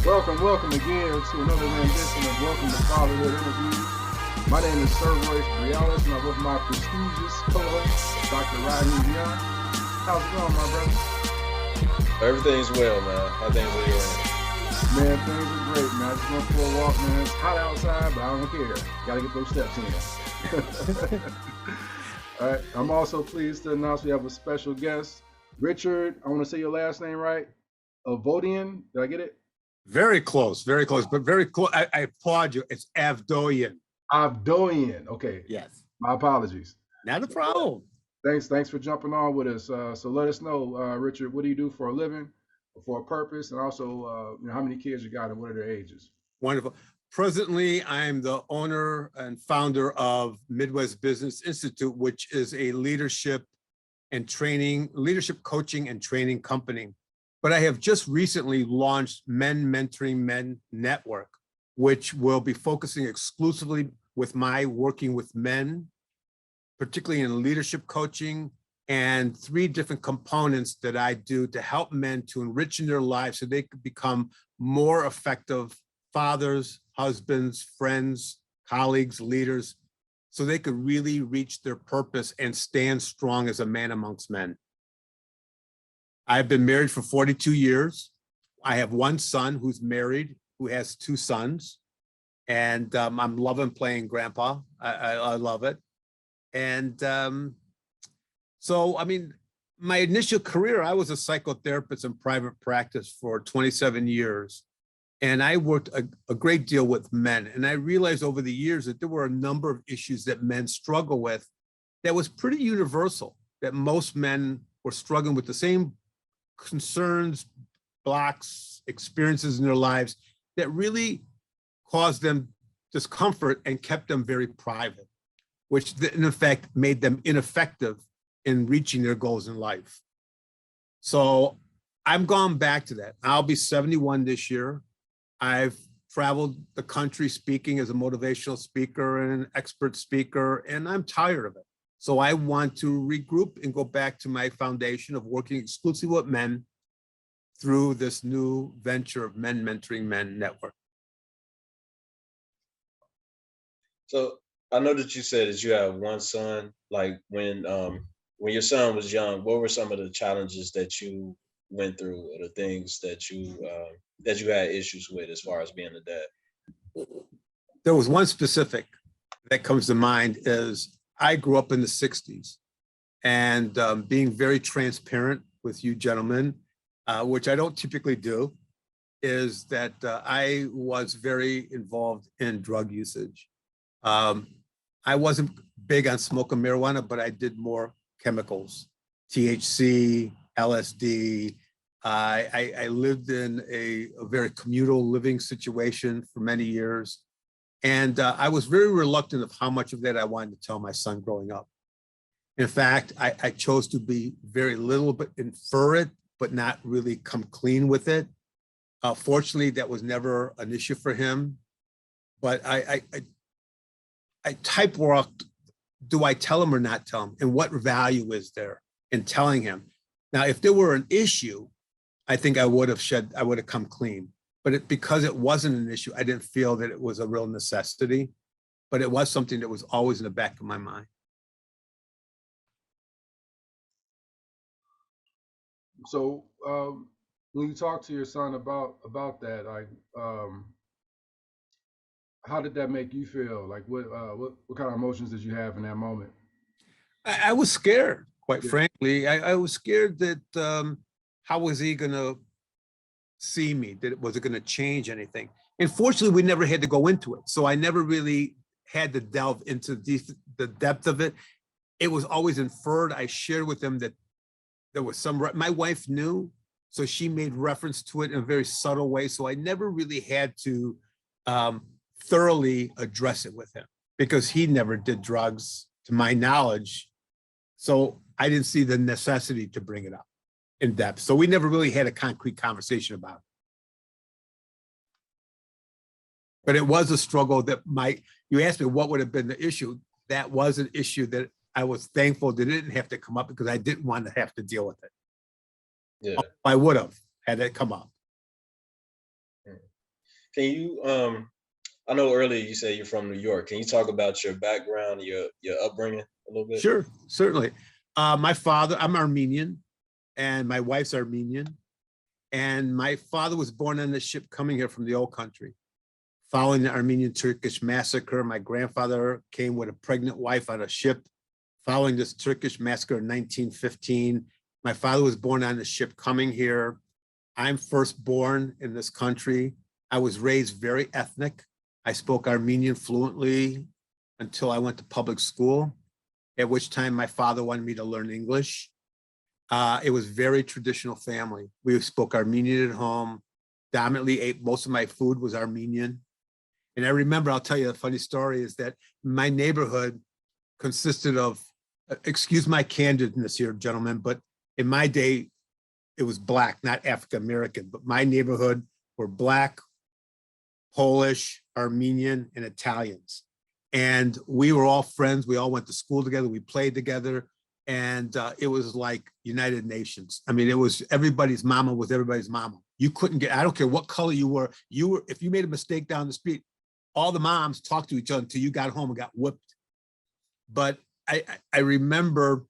Welcome again to another rendition of Welcome to Fatherhood Interviews. My name is Sir Royce Briales, and I'm with my prestigious co-host, Dr. Raheem Young. How's it going, my brother? Everything's well, man. How things are going? Man, things are great, man. I just went for a walk, man. It's hot outside, but I don't care. Gotta get those steps in. All right. I'm also pleased to announce we have a special guest, Richard. I want to say your last name right. Avdoian. Did I get it? Very close, but very close. I applaud you. It's Avdoian. Avdoian. Okay. Yes. My apologies. Not a problem. Thanks for jumping on with us. So let us know, Richard, what do you do for a living, for a purpose, and also how many kids you got and what are their ages? Wonderful. Presently, I'm the owner and founder of Midwest Business Institute, which is a leadership coaching and training company. But I have just recently launched Men Mentoring Men Network, which will be focusing exclusively with my working with men, particularly in leadership coaching, and 3 different components that I do to help men to enrich in their lives so they could become more effective fathers, husbands, friends, colleagues, leaders, so they could really reach their purpose and stand strong as a man amongst men. I've been married for 42 years. I have 1 son who's married, who has 2 sons. And I'm loving playing grandpa. I love it. And so, I mean, my initial career, I was a psychotherapist in private practice for 27 years. And I worked a great deal with men. And I realized over the years that there were a number of issues that men struggle with that was pretty universal, that most men were struggling with the same concerns, blocks, experiences in their lives that really caused them discomfort and kept them very private, which in effect made them ineffective in reaching their goals in life. So I've gone back to that. I'll be 71 this year. I've traveled the country speaking as a motivational speaker and an expert speaker, and I'm tired of it. So I want to regroup and go back to my foundation of working exclusively with men through this new venture of Men Mentoring Men Network. So I know that you said that you have 1 son. Like when your son was young, what were some of the challenges that you went through, or the things that you had issues with as far as being a dad? There was one specific that comes to mind is I grew up in the 60s, and being very transparent with you gentlemen, which I don't typically do, is that I was very involved in drug usage. I wasn't big on smoking marijuana, but I did more chemicals, THC, LSD. I lived in a very communal living situation for many years. And I was very reluctant of how much of that I wanted to tell my son growing up. In fact, I chose to be very little bit infer it, but not really come clean with it. Fortunately, that was never an issue for him. But I type walked, do I tell him or not tell him? And what value is there in telling him? Now, if there were an issue, I think I would have come clean. But because it wasn't an issue, I didn't feel that it was a real necessity, but it was something that was always in the back of my mind. So when you talk to your son about that, like, how did that make you feel? Like, what kind of emotions did you have in that moment? I was scared, quite frankly. I was scared that how was he going to see me? Was it going to change anything? And fortunately, we never had to go into it. So I never really had to delve into the depth of it. It was always inferred. I shared with him that there was my wife knew, so she made reference to it in a very subtle way. So I never really had to thoroughly address it with him because he never did drugs to my knowledge. So I didn't see the necessity to bring it up in depth. So we never really had a concrete conversation about it. But it was a struggle that you asked me what would have been the issue. That was an issue that I was thankful that it didn't have to come up because I didn't want to have to deal with it. Yeah. I would have had it come up. can you I know earlier you said you're from New York. Can you talk about your background, your upbringing a little bit? Sure, certainly. My father, I'm Armenian, and my wife's Armenian. And my father was born on the ship coming here from the old country. Following the Armenian-Turkish massacre, my grandfather came with a pregnant wife on a ship. Following this Turkish massacre in 1915, my father was born on the ship coming here. I'm first born in this country. I was raised very ethnic. I spoke Armenian fluently until I went to public school, at which time my father wanted me to learn English. It was very traditional family. We spoke Armenian at home, dominantly ate, most of my food was Armenian. And I remember, I'll tell you a funny story, is that my neighborhood consisted of, excuse my candidness here, gentlemen, but in my day, it was Black, not African-American, but my neighborhood were Black, Polish, Armenian, and Italians. And we were all friends. We all went to school together. We played together. And it was like United Nations. I mean, it was everybody's mama was everybody's mama. You couldn't get, I don't care what color you were, if you made a mistake down the street, all the moms talked to each other until you got home and got whipped. But I remember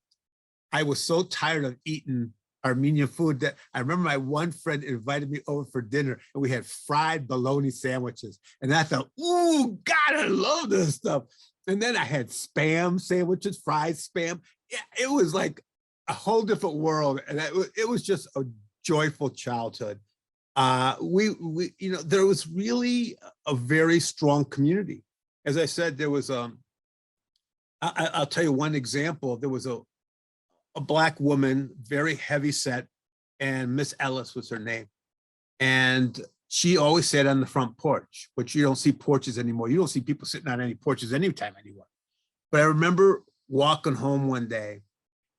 I was so tired of eating Armenian food that I remember my one friend invited me over for dinner and we had fried bologna sandwiches. And I thought, ooh, God, I love this stuff. And then I had Spam sandwiches, fried Spam. It was like a whole different world. And it was just a joyful childhood. You know, there was really a very strong community. As I said, there was, I'll tell you one example. There was a Black woman, very heavy set, and Miss Ellis was her name. And she always sat on the front porch, which you don't see porches anymore. You don't see people sitting on any porches anytime anymore. But I remember walking home one day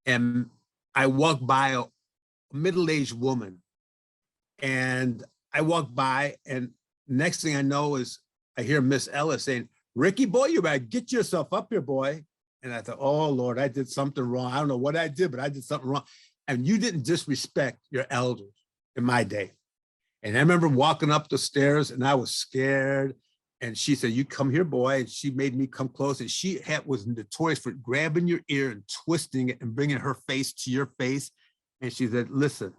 and I walked by a middle-aged woman and I walked by and next thing I know is I hear Miss Ellis saying, "Ricky boy, you better get yourself up here, boy." And I thought, oh Lord, I did something wrong. I don't know what I did, but I did something wrong. And you didn't disrespect your elders in my day. And I remember walking up the stairs and I was scared. And she said, "You come here, boy." And she made me come close. And she was notorious for grabbing your ear and twisting it and bringing her face to your face. And she said, "Listen,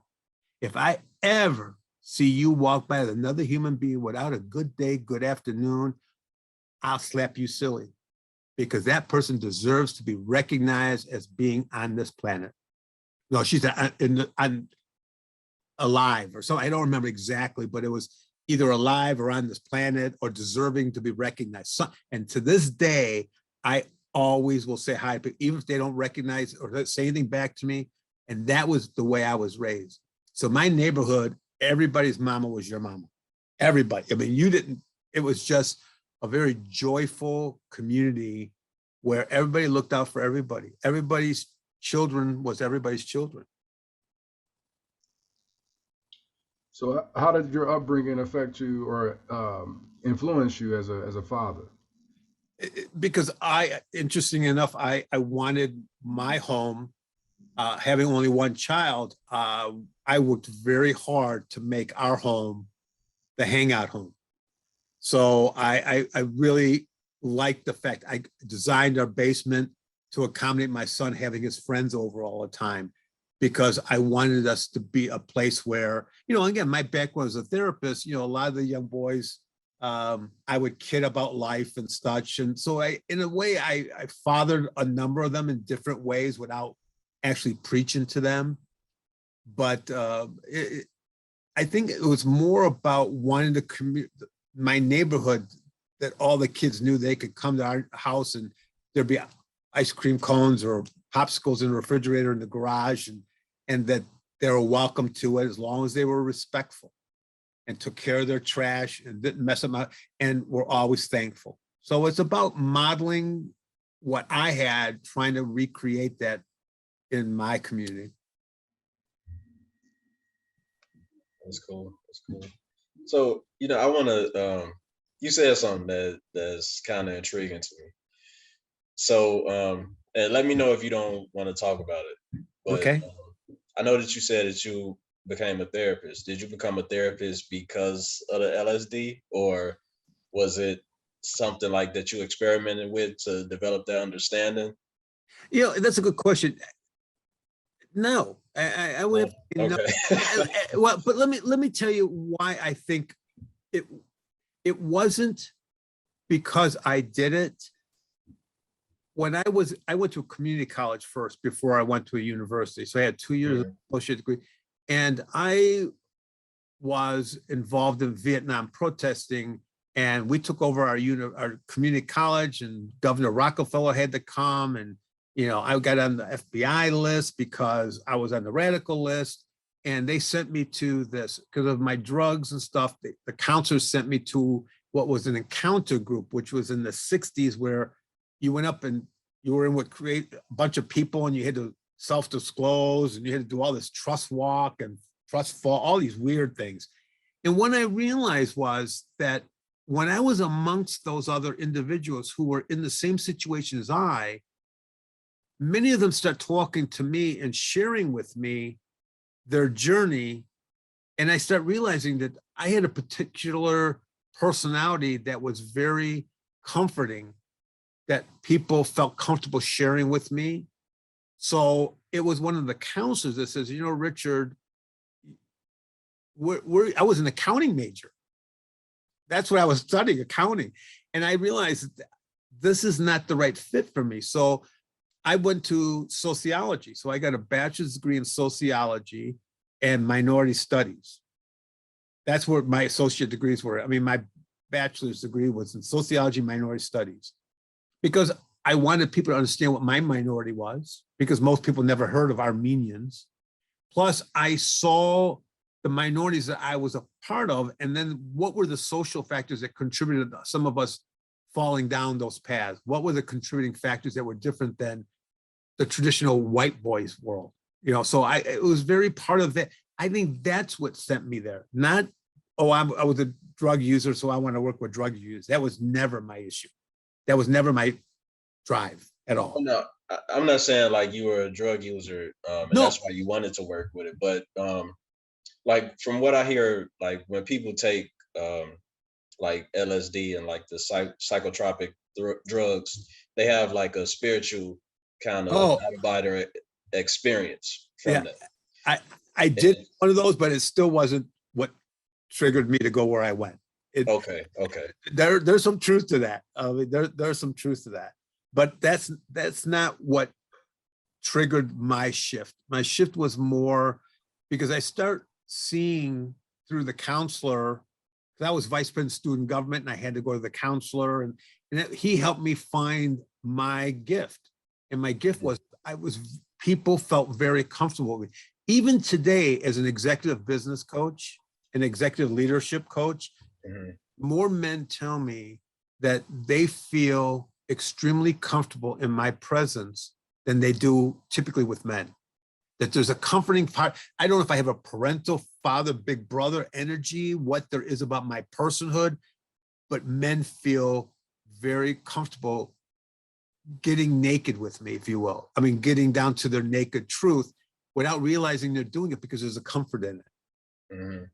if I ever see you walk by another human being without a good day, good afternoon, I'll slap you silly, because that person deserves to be recognized as being on this planet." No, she said, "I'm alive," or something. I don't remember exactly, but it was either alive or on this planet or deserving to be recognized. So, and to this day, I always will say hi, but even if they don't recognize or say anything back to me. And that was the way I was raised. So my neighborhood, everybody's mama was your mama. Everybody. I mean, you didn't, it was just a very joyful community where everybody looked out for everybody. Everybody's children was everybody's children. So how did your upbringing affect you or influence you as a father? Because interesting enough, I wanted my home, having only one child, I worked very hard to make our home the hangout home. So I really liked the fact I designed our basement to accommodate my son having his friends over all the time, because I wanted us to be a place where, you know, again, my background as a therapist, you know, a lot of the young boys, I would kid about life and such. And so in a way, I fathered a number of them in different ways without actually preaching to them. But I think it was more about wanting to my neighborhood, that all the kids knew they could come to our house and there'd be ice cream cones or popsicles in the refrigerator in the garage, and that they were welcome to it as long as they were respectful and took care of their trash and didn't mess them up and were always thankful. So it's about modeling what I had, trying to recreate that in my community. That's cool. That's cool. So, you know, I want to, you said something that's kind of intriguing to me. So, and let me know if you don't want to talk about it. But Okay. I know that you said that you became a therapist? Did you become a therapist because of the LSD, or was it something like that you experimented with to develop that understanding? You know, that's a good question. No, I would have, Oh, no. okay. Well, but let me tell you why I think it it wasn't because I did it. When I went to a community college first before I went to a university. So I had 2 years of associate degree, and I was involved in Vietnam protesting, and we took over our community college, and Governor Rockefeller had to come, and I got on the FBI list because I was on the radical list, and they sent me to this because of my drugs and stuff. The counselors sent me to what was an encounter group, which was in the 60s, where you went up and you were in what create a bunch of people, and you had to self-disclose, and you had to do all this trust walk and trust fall, all these weird things. And what I realized was that when I was amongst those other individuals who were in the same situation as I, many of them start talking to me and sharing with me their journey. And I start realizing that I had a particular personality that was very comforting, that people felt comfortable sharing with me. So it was one of the counselors that says, Richard, I was an accounting major. That's what I was studying, accounting. And I realized that this is not the right fit for me. So I went to sociology. So I got a bachelor's degree in sociology and minority studies. That's where my associate degrees were. I mean, my bachelor's degree was in sociology, minority studies, because I wanted people to understand what my minority was, because most people never heard of Armenians. Plus, I saw the minorities that I was a part of, and then what were the social factors that contributed to some of us falling down those paths? What were the contributing factors that were different than the traditional white boys world? So it was very part of that. I think that's what sent me there. Not, I was a drug user, so I want to work with drug users. That was never my issue. That was never my drive at all. No, I'm not saying like you were a drug user, and No. that's why you wanted to work with it. But like from what I hear, like when people take like LSD and like the psychotropic drugs, they have like a spiritual kind of out of body experience from that. I did one of those, but it still wasn't what triggered me to go where I went. Okay. There's some truth to that. There's some truth to that, but that's not what triggered my shift. My shift was more because I start seeing through the counselor. I was vice president of student government, and I had to go to the counselor, and he helped me find my gift. And my gift was people felt very comfortable with me. Even today, as an executive business coach, an executive leadership coach, more men tell me that they feel extremely comfortable in my presence than they do typically with men. That there's a comforting part. I don't know if I have a parental father, big brother energy, what there is about my personhood, but men feel very comfortable getting naked with me, if you will. I mean, getting down to their naked truth without realizing they're doing it because there's a comfort in it.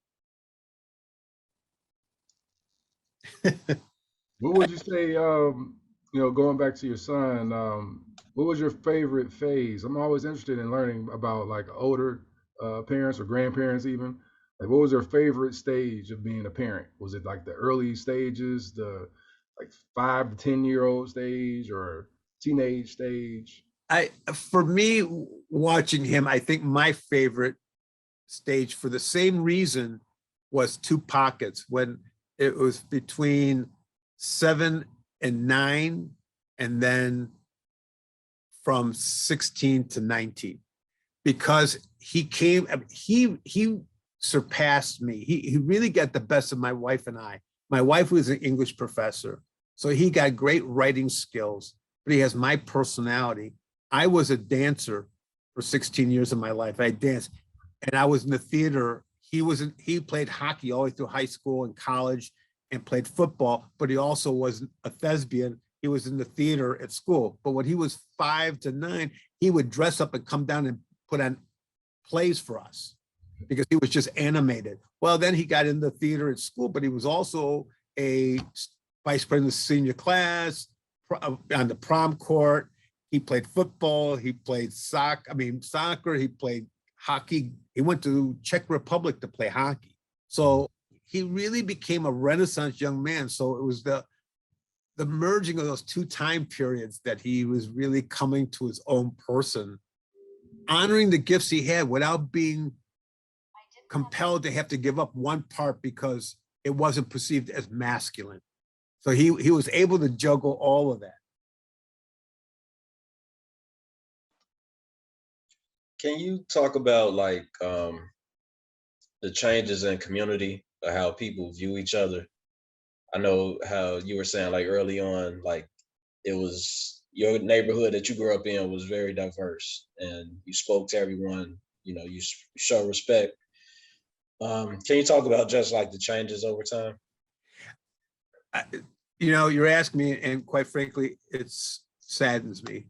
What would you say, going back to your son, what was your favorite phase? I'm always interested in learning about like older parents or grandparents even. Like, what was their favorite stage of being a parent? Was it like the early stages, the like 5 to 10-year-old stage, or teenage stage? For me, watching him, I think my favorite stage, for the same reason, was two pockets, when it was between 7 and 9, and then from 16 to 19, because he surpassed me. He really got the best of my wife and I. My wife was an English professor, so he got great writing skills, but he has my personality. I was a dancer for 16 years of my life. I danced, and I was in the theater. He played hockey all the way through high school and college, and played football, but he also was a thespian. He was in the theater at school. But when he was 5 to 9, he would dress up and come down and put on plays for us. because he was just animated. Well, then he got into theater at school, but he was also a vice president of senior class on the prom court. He played football. He played soccer. He played hockey. He went to Czech Republic to play hockey. So he really became a Renaissance young man. So it was the merging of those two time periods that he was really coming to his own person, honoring the gifts he had without being compelled to have to give up one part because it wasn't perceived as masculine. So he was able to juggle all of that. Can you talk about like the changes in community or how people view each other? I know how you were saying like early on, like it was your neighborhood that you grew up in was very diverse and you spoke to everyone, you know, you show respect. Can you talk about just like the changes over time? You're asking me, and quite frankly, it saddens me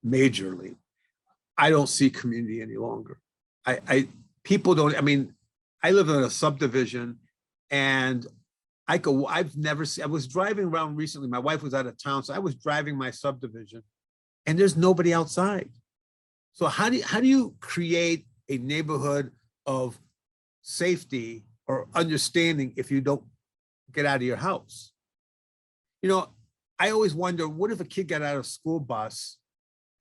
majorly. I don't see community any longer. People don't, I live in a subdivision and I've never seen, I was driving around recently. My wife was out of town. So I was driving my subdivision and there's nobody outside. So how do you create a neighborhood of safety or understanding if you don't get out of your house? I always wonder, what if a kid got out of a school bus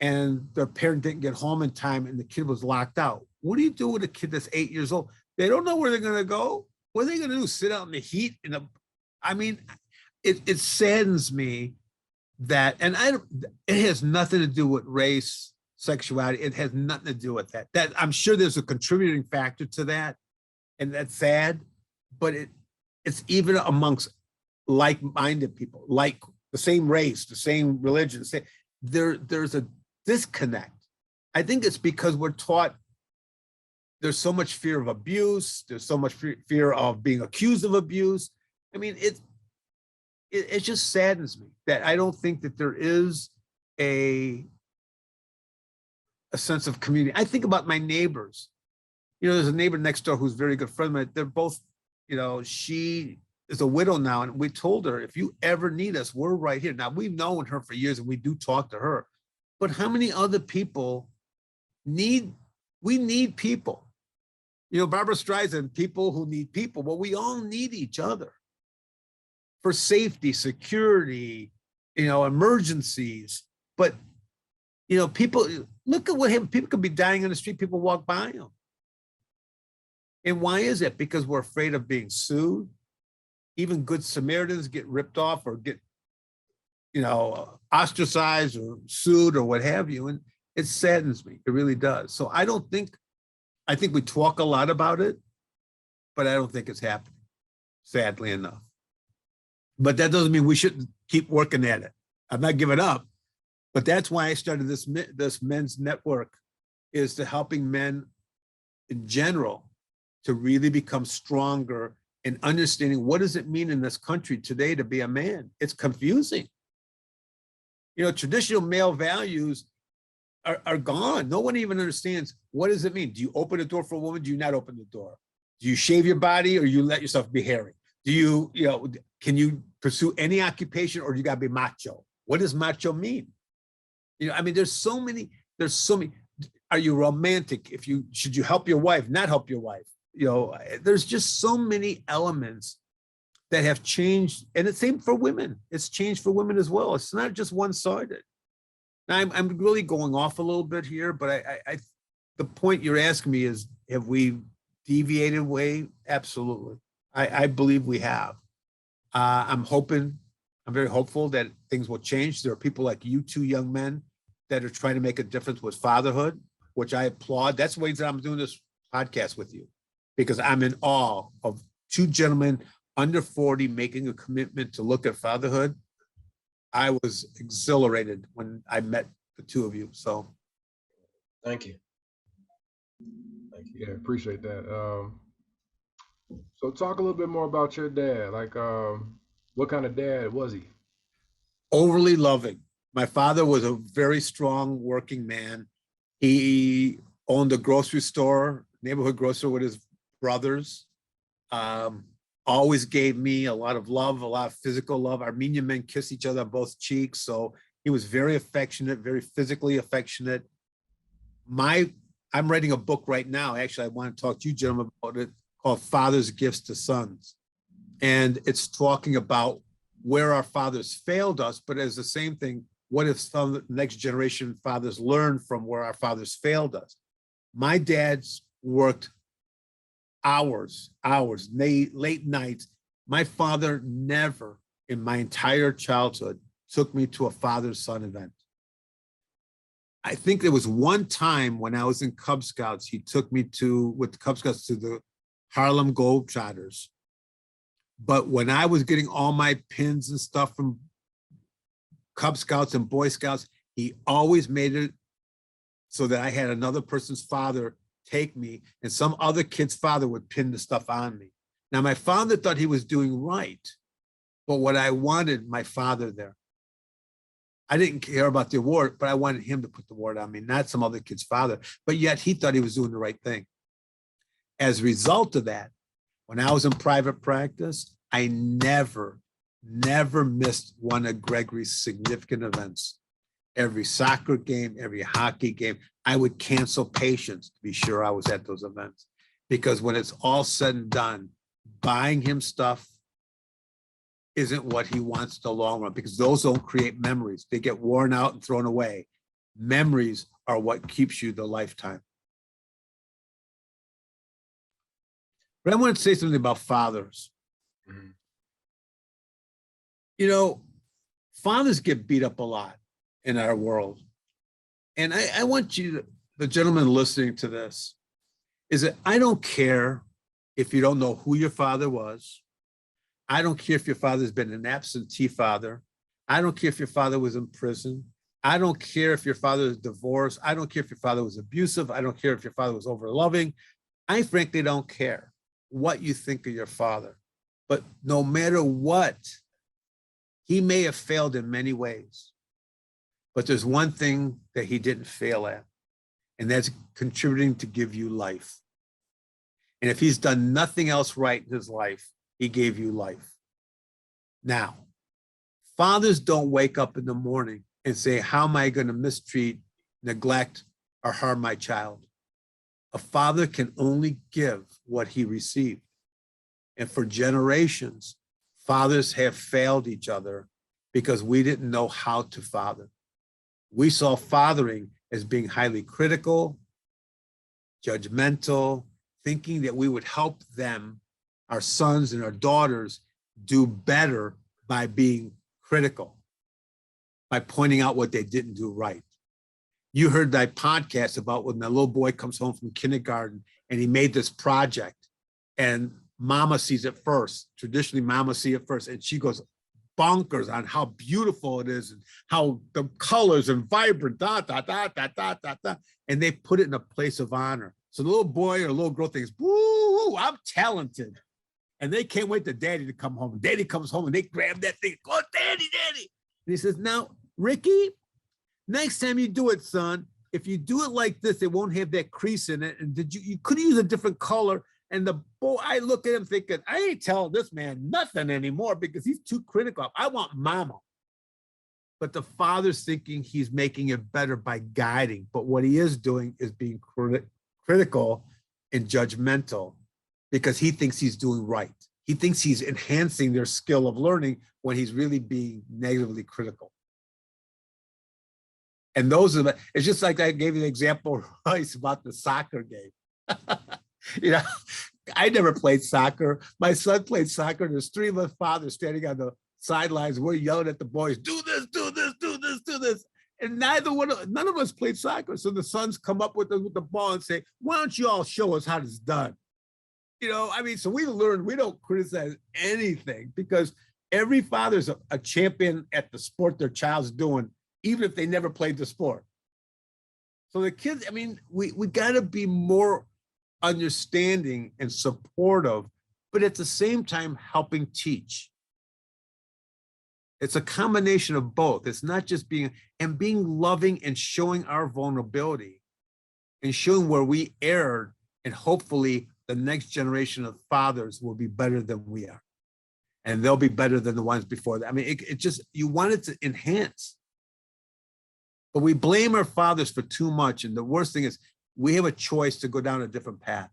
and their parent didn't get home in time and the kid was locked out? What do you do with a kid that's 8 years old? They don't know where they're going to go. What are they going to do? Sit out in the heat? It saddens me that, and it has nothing to do with race, sexuality. It has nothing to do with that. That I'm sure there's a contributing factor to that, and that's sad. But it's even amongst like-minded people, like the same race, the same religion. There's a disconnect. I think it's because we're taught there's so much fear of abuse. There's so much fear of being accused of abuse. It just saddens me that I don't think that there is a sense of community. I think about my neighbors. There's a neighbor next door who's a very good friend of mine. They're both, she is a widow now. And we told her, if you ever need us, we're right here. Now, we've known her for years and we do talk to her. But how many other people we need people? Barbara Streisand, people who need people. Well, we all need each other for safety, security, emergencies. But, people, look at what happened. People could be dying on the street. People walk by them. And why is it? Because we're afraid of being sued. Even good Samaritans get ripped off or get, ostracized or sued or what have you. And it saddens me. It really does. So I think we talk a lot about it, but I don't think it's happening, sadly enough. But that doesn't mean we shouldn't keep working at it. I'm not giving up, but that's why I started this men's network, is to helping men in general to really become stronger and understanding what does it mean in this country today to be a man. It's confusing. Traditional male values are gone. No one even understands, what does it mean? Do you open the door for a woman? Do you not open the door? Do you shave your body or you let yourself be hairy? Do you, can you pursue any occupation or do you gotta be macho? What does macho mean? There's so many, are you romantic? Should you help your wife, not help your wife? There's just so many elements that have changed, and it's same for women. It's changed for women as well. It's not just one-sided. Now, I'm really going off a little bit here, but the point you're asking me is, have we deviated away? Absolutely. I believe we have. I'm very hopeful that things will change. There are people like you two young men that are trying to make a difference with fatherhood, which I applaud. That's the way that I'm doing this podcast with you, because I'm in awe of two gentlemen under 40 making a commitment to look at fatherhood. I was exhilarated when I met the two of you. So thank you. Yeah, appreciate that. So talk a little bit more about your dad. Like, what kind of dad was he? Overly loving. My father was a very strong working man. He owned a grocery store neighborhood grocer with his brothers. Always gave me a lot of love, a lot of physical love. Armenian men kiss each other on both cheeks. So he was very affectionate, very physically affectionate. I'm writing a book right now. Actually, I want to talk to you, gentlemen, about it, called Father's Gifts to Sons. And it's talking about where our fathers failed us, but as the same thing, what if some of the next generation fathers learn from where our fathers failed us? My dad's worked hours, late nights. My father never in my entire childhood took me to a father-son event. I think there was one time when I was in Cub Scouts, he took me with the Cub Scouts to the Harlem Globetrotters. But when I was getting all my pins and stuff from Cub Scouts and Boy Scouts, he always made it so that I had another person's father take me, and some other kid's father would pin the stuff on me. Now, my father thought he was doing right, but what I wanted my father there. I didn't care about the award, but I wanted him to put the award on me, not some other kid's father. But yet he thought he was doing the right thing. As a result of that, when I was in private practice, I never missed one of Gregory's significant events. Every soccer game, every hockey game, I would cancel patients to be sure I was at those events. Because when it's all said and done, buying him stuff isn't what he wants in the long run, because those don't create memories. They get worn out and thrown away. Memories are what keeps you the lifetime. But I want to say something about fathers. Mm-hmm. You know, fathers get beat up a lot in our world. And I want you, the gentleman listening to this, is that I don't care if you don't know who your father was. I don't care if your father's been an absentee father. I don't care if your father was in prison. I don't care if your father is divorced. I don't care if your father was abusive. I don't care if your father was overloving. I frankly don't care what you think of your father. But no matter what, he may have failed in many ways. But there's one thing that he didn't fail at, and that's contributing to give you life. And if he's done nothing else right in his life, he gave you life. Now, fathers don't wake up in the morning and say, how am I going to mistreat, neglect, or harm my child? A father can only give what he received. And for generations, fathers have failed each other because we didn't know how to father. We saw fathering as being highly critical, judgmental, thinking that we would help them, our sons and our daughters, do better by being critical, by pointing out what they didn't do right. You heard that podcast about when the little boy comes home from kindergarten and he made this project and mama sees it first. Traditionally, mama sees it first, and she goes bonkers on how beautiful it is and how the colors and vibrant, and they put it in a place of honor. So the little boy or little girl thinks, woo, I'm talented. And they can't wait for daddy to come home. Daddy comes home and they grab that thing. Go, daddy. And he says, now, Ricky, next time you do it, son, if you do it like this, it won't have that crease in it. And you could use a different color. And the boy, I look at him thinking, I ain't telling this man nothing anymore because he's too critical. I want mama. But the father's thinking he's making it better by guiding. But what he is doing is being critical and judgmental because he thinks he's doing right. He thinks he's enhancing their skill of learning when he's really being negatively critical. And those are it's just like I gave you the example, Royce, about the soccer game. You know, I never played soccer. My son played soccer. There's three of us fathers standing on the sidelines. We're yelling at the boys, do this, do this, do this, do this. And none of us played soccer. So the sons come up with the ball and say, why don't you all show us how it's done? You know, I mean, so we learned, we don't criticize anything because every father's a champion at the sport their child's doing, even if they never played the sport. So the kids, I mean, we got to be more understanding and supportive, but at the same time helping teach. It's a combination of both. It's not just being loving and showing our vulnerability and showing where we erred And hopefully the next generation of fathers will be better than we are. And they'll be better than the ones before that. I mean, it just, you want it to enhance. But we blame our fathers for too much. And the worst thing is we have a choice to go down a different path.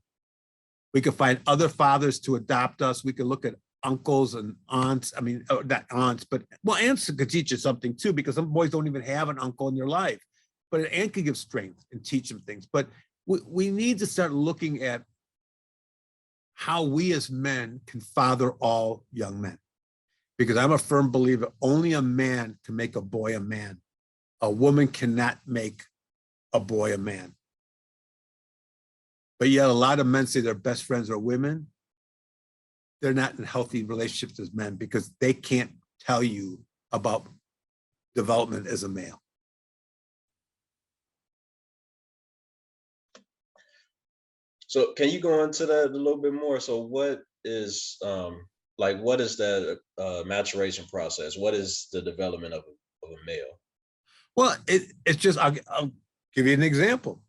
We could find other fathers to adopt us. We could look at uncles and aunts. I mean, not aunts, but well, aunts could teach you something too, because some boys don't even have an uncle in their life. But an aunt can give strength and teach them things. But we need to start looking at how we as men can father all young men. Because I'm a firm believer, only a man can make a boy a man. A woman cannot make a boy a man. But yet a lot of men say their best friends are women. They're not in healthy relationships as men because they can't tell you about development as a male. So can you go into that a little bit more? So what is what is that maturation process? What is the development of a male? Well, it's just, I'll give you an example.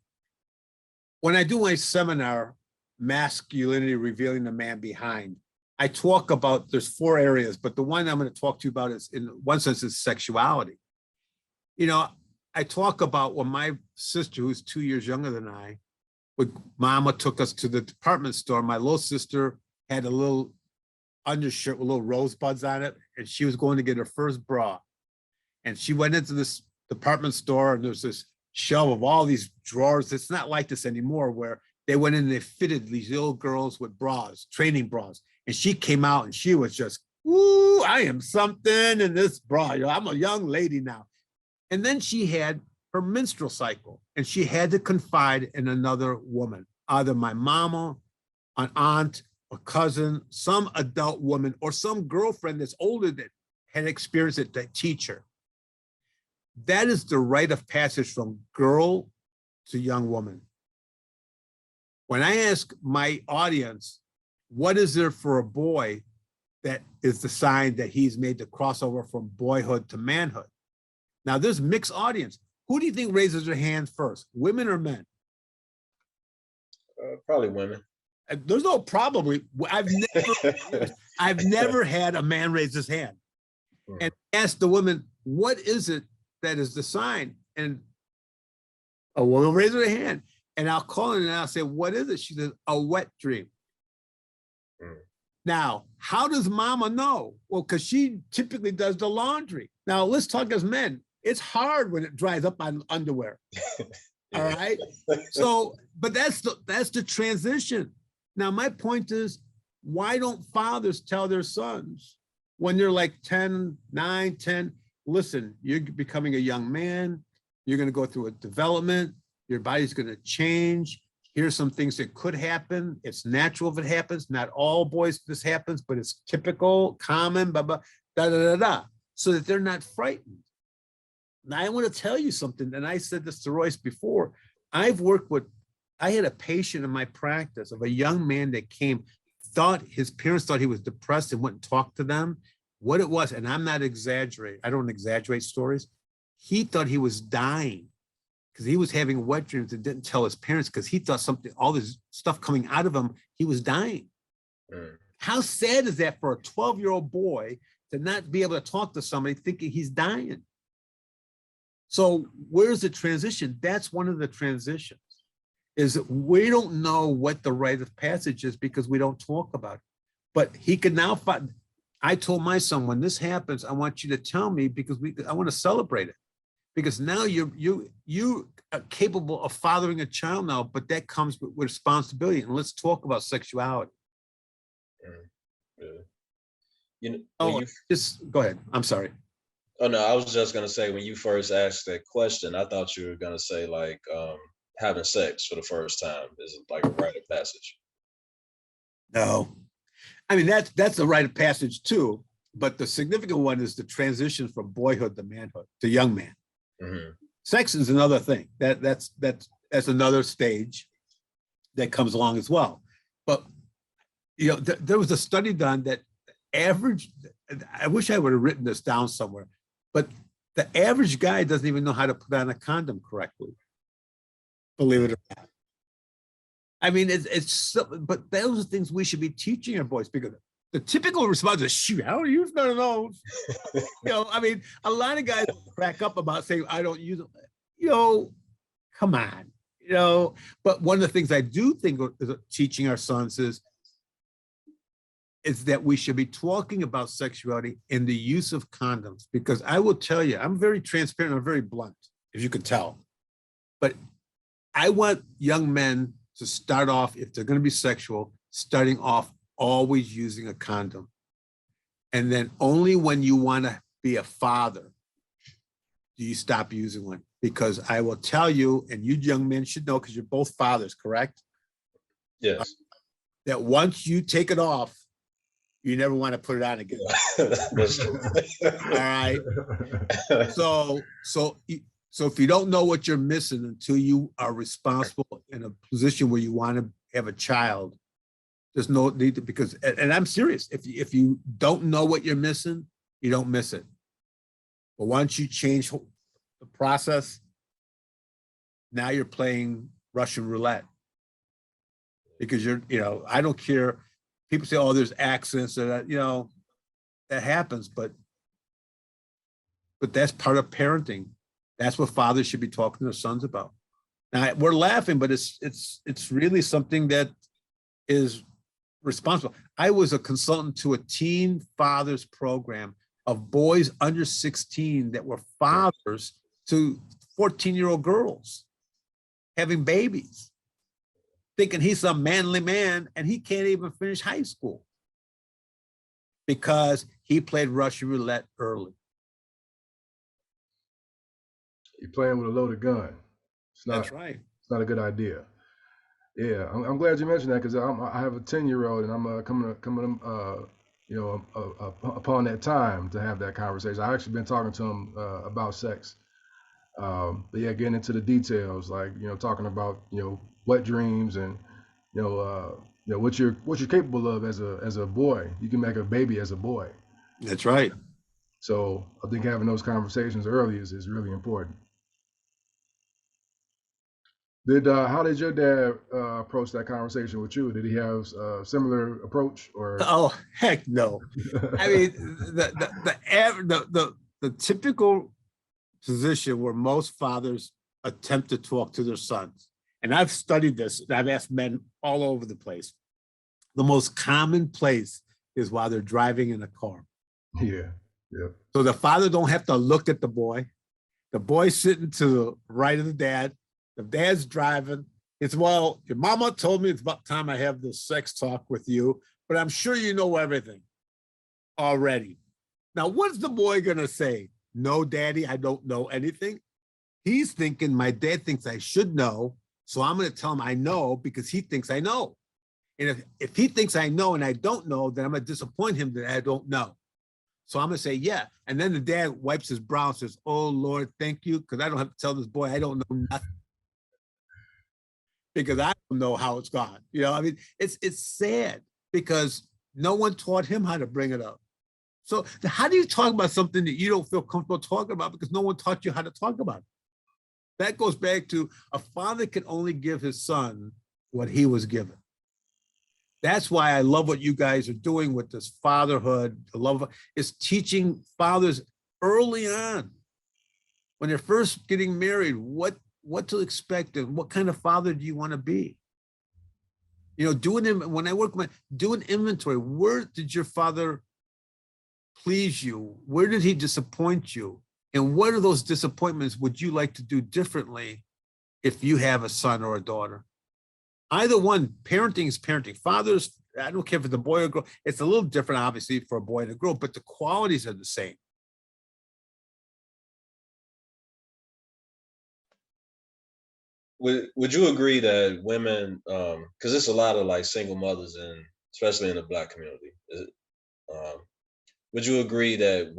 When I do my seminar, Masculinity Revealing the Man Behind, I talk about, there's 4 areas, but the one I'm going to talk to you about is, in one sense, is sexuality. You know, I talk about when my sister, who's 2 years younger than I, when mama took us to the department store, my little sister had a little undershirt with little rosebuds on it, and she was going to get her first bra. And she went into this department store, and there's this shelf of all these drawers. It's not like this anymore, where they went in and they fitted these little girls with bras, training bras. And she came out and she was just, ooh, I am something in this bra. You know, I'm a young lady now. And then she had her menstrual cycle, and she had to confide in another woman, either my mama, an aunt, a cousin, some adult woman, or some girlfriend that's older that had experienced it, that teach her. That is the rite of passage from girl to young woman. When I ask my audience, what is there for a boy that is the sign that he's made the crossover from boyhood to manhood? Now, there's mixed audience. Who do you think raises their hand first, women or men? Probably women. There's no probably. I've never had a man raise his hand and ask the woman, what is it that is the sign? And a woman will raise her hand, and I'll call her and I'll say, what is it? She says, a wet dream. Now, how does mama know? Well, because she typically does the laundry. Now, let's talk as men. It's hard when it dries up on underwear. All right. So, but that's the transition. Now, my point is, why don't fathers tell their sons when they're like 10, 9, 10, listen, you're becoming a young man. You're going to go through a development. Your body's going to change. Here's some things that could happen. It's natural if it happens. Not all boys this happens, but it's typical, common, blah, blah, da, da, da, da, so that they're not frightened. Now, I want to tell you something, and I said this to Royce before. I had a patient in my practice of a young man that came, thought his parents thought he was depressed and went and talked to them. What it was, and I'm not exaggerating, I don't exaggerate stories. He thought he was dying because he was having wet dreams and didn't tell his parents because he thought something, all this stuff coming out of him, he was dying. How sad is that for a 12-year-old boy to not be able to talk to somebody thinking he's dying? So where's the transition? That's one of the transitions, is we don't know what the rite of passage is because we don't talk about it. But he can now find, I told my son, when this happens, I want you to tell me because I want to celebrate it. Because now you are capable of fathering a child now, but that comes with responsibility. And let's talk about sexuality. You know, just go ahead. I'm sorry. Oh no, I was just gonna say, when you first asked that question, I thought you were gonna say like having sex for the first time is like a rite of passage. No, I mean that's a rite of passage too, but the significant one is the transition from boyhood to manhood to young man. Sex is another thing. That's another stage that comes along as well. But you know, there was a study done that average. I wish I would have written this down somewhere. But the average guy doesn't even know how to put on a condom correctly, believe it or not. I mean, but those are things we should be teaching our boys, because the typical response is, shoot, I don't use none of those. I mean, a lot of guys crack up about saying, I don't use them. Come on, but one of the things I do think is teaching our sons is that we should be talking about sexuality and the use of condoms, because I will tell you, I'm very transparent, I'm very blunt, if you can tell. But I want young men to start off, if they're going to be sexual, starting off always using a condom. And then only when you want to be a father do you stop using one. Because I will tell you, and you young men should know, because you're both fathers, correct? Yes. That once you take it off, you never want to put it on again. That's true. All right. So if you don't know what you're missing until you are responsible in a position where you want to have a child, there's no need to, because, and I'm serious, if you don't know what you're missing, you don't miss it. But once you change the process, now you're playing Russian roulette. Because I don't care. People say, oh, there's accidents or that, that happens, but that's part of parenting. That's what fathers should be talking to their sons about. Now we're laughing, but it's really something that is responsible. I was a consultant to a teen fathers program of boys under 16 that were fathers to 14-year-old girls having babies, thinking he's some manly man, and he can't even finish high school because he played Russian roulette early. You're playing with a loaded gun. That's right. It's not a good idea. Yeah, I'm glad you mentioned that, because I have a 10-year-old, and I'm coming upon that time to have that conversation. I've actually been talking to him about sex. But yeah, getting into the details, like talking about wet dreams and what you're capable of as a boy. You can make a baby as a boy. That's right. So I think having those conversations early is really important. How did your dad approach that conversation with you? Did he have a similar approach, or? Oh, heck no. I mean, the typical position where most fathers attempt to talk to their sons, and I've studied this, and I've asked men all over the place. The most common place is while they're driving in a car. Yeah. So the father don't have to look at the boy. The boy's sitting to the right of the dad. The dad's driving. It's, well, your mama told me it's about time I have this sex talk with you, but I'm sure you know everything already. Now, what's the boy gonna say? No, daddy, I don't know anything. He's thinking, my dad thinks I should know, so I'm gonna tell him I know because he thinks I know. And if he thinks I know and I don't know, then I'm gonna disappoint him that I don't know. So I'm gonna say, yeah. And then the dad wipes his brow and says, oh Lord, thank you, because I don't have to tell this boy I don't know nothing. Because I don't know how it's gone. I mean, it's sad because no one taught him how to bring it up. So how do you talk about something that you don't feel comfortable talking about because no one taught you how to talk about it? That goes back to a father can only give his son what he was given. That's why I love what you guys are doing with this fatherhood. The love is teaching fathers early on when they're first getting married, what to expect and what kind of father do you want to be? When I work, do an inventory. Where did your father please you? Where did he disappoint you? And what are those disappointments would you like to do differently if you have a son or a daughter? Either one, parenting is parenting. Fathers, I don't care if it's a boy or girl. It's a little different, obviously, for a boy and a girl, but the qualities are the same. Would you agree that women, because there's a lot of like single mothers, and especially in the Black community, would you agree that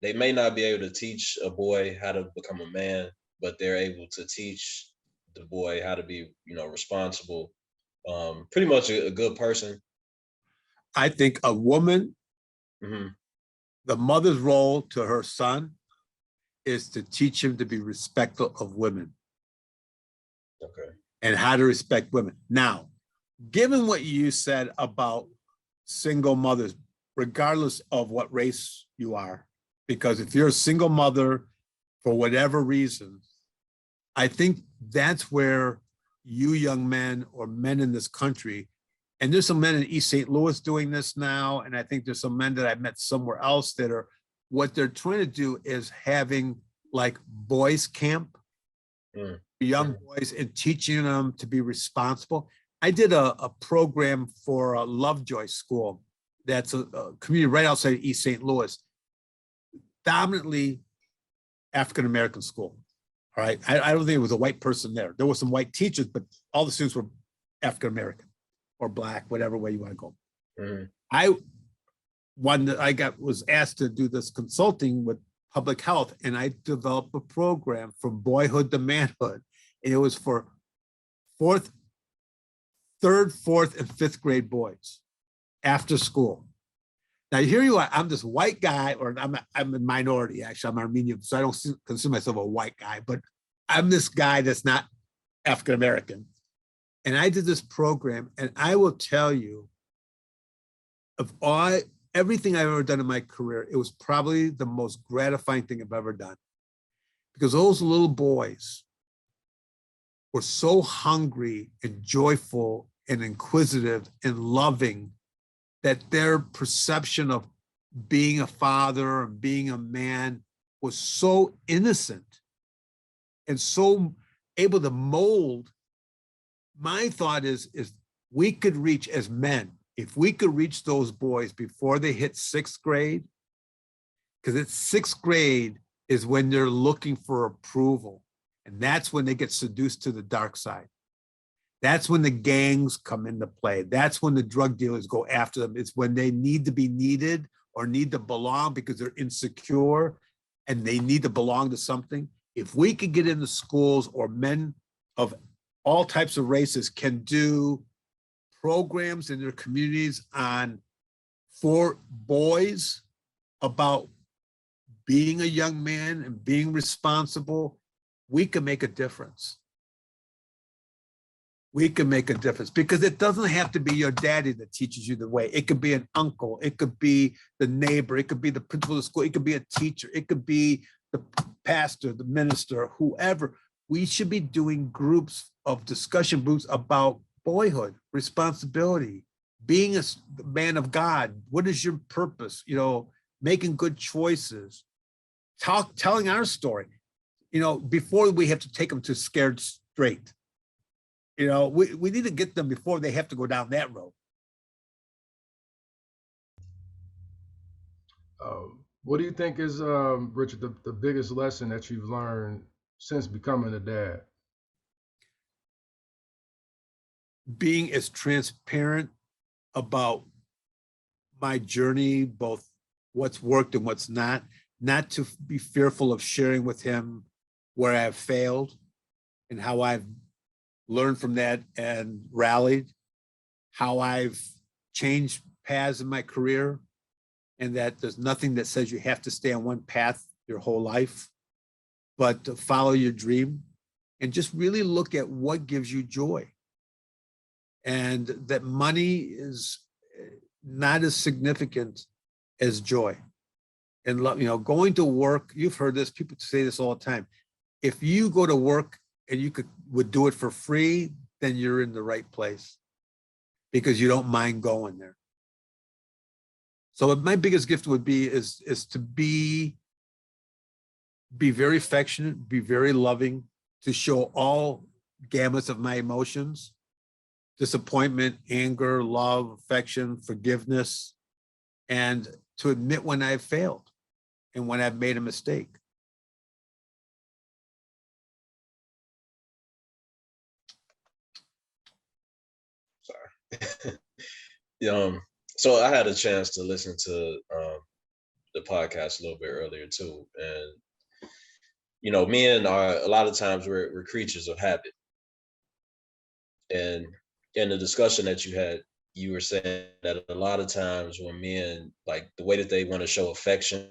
they may not be able to teach a boy how to become a man, but they're able to teach the boy how to be, responsible, pretty much a good person? I think a woman, Mm-hmm. the mother's role to her son is to teach him to be respectful of women. Okay. and how to respect women. Now, given what you said about single mothers, regardless of what race you are, because if you're a single mother for whatever reason, I think that's where you young men or men in this country, and there's some men in East St. Louis doing this now, and I think there's some men that I met somewhere else that are, what they're trying to do is having like boys camp, young boys, and teaching them to be responsible. I did a program for a Lovejoy school that's a community right outside of East St. Louis, dominantly African-American school. All right. I don't think it was a white person there. There were some white teachers, but all the students were African-American or Black, whatever way you want to go. I was asked to do this consulting with public health, and I developed a program from boyhood to manhood. And it was for third, fourth, and fifth grade boys after school. Now here you are, I'm this white guy, or I'm a minority, actually, I'm Armenian, so I don't consider myself a white guy, but I'm this guy that's not African-American. And I did this program, and I will tell you, of everything I've ever done in my career, it was probably the most gratifying thing I've ever done. Because those little boys were so hungry and joyful and inquisitive and loving that their perception of being a father and being a man was so innocent and so able to mold. My thought is we could reach, as men, if we could reach those boys before they hit sixth grade, because it's sixth grade is when they're looking for approval. And that's when they get seduced to the dark side. That's when the gangs come into play. That's when the drug dealers go after them. It's when they need to be needed or need to belong because they're insecure and they need to belong to something. If we could get into schools, or men of all types of races can do programs in their communities for boys about being a young man and being responsible, we can make a difference. We can make a difference, because it doesn't have to be your daddy that teaches you the way. It could be an uncle, it could be the neighbor, it could be the principal of the school, it could be a teacher, it could be the pastor, the minister, whoever. We should be doing groups of discussion groups about boyhood, responsibility, being a man of God. What is your purpose? Making good choices, telling our story, before we have to take them to Scared Straight. We need to get them before they have to go down that road. What do you think is, Richard, the biggest lesson that you've learned since becoming a dad? Being as transparent about my journey, both what's worked and what's not to be fearful of sharing with him where I've failed and how I've learned from that and rallied, how I've changed paths in my career, and that there's nothing that says you have to stay on one path your whole life, but to follow your dream and just really look at what gives you joy. And that money is not as significant as joy. And going to work, you've heard this, people say this all the time. If you go to work and you would do it for free, then you're in the right place, because you don't mind going there. So my biggest gift would be is to be very affectionate, be very loving, to show all gamuts of my emotions: disappointment, anger, love, affection, forgiveness, and to admit when I've failed and when I've made a mistake. So I had a chance to listen to the podcast a little bit earlier too, and men are, a lot of times we're creatures of habit. And in the discussion that you had, you were saying that a lot of times when men, like, the way that they want to show affection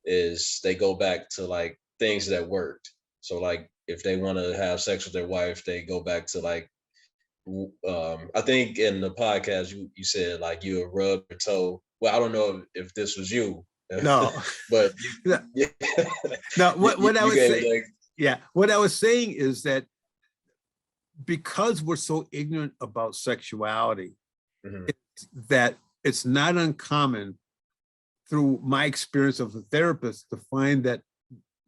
is they go back to like things that worked. So like if they want to have sex with their wife, they go back to like, I think in the podcast you said like you would rub your toe. Well, I don't know if this was you, No, but no, you, no. What I you was gave saying, like, yeah, what I was saying is that because we're so ignorant about sexuality, mhm, that it's not uncommon through my experience of a therapist to find that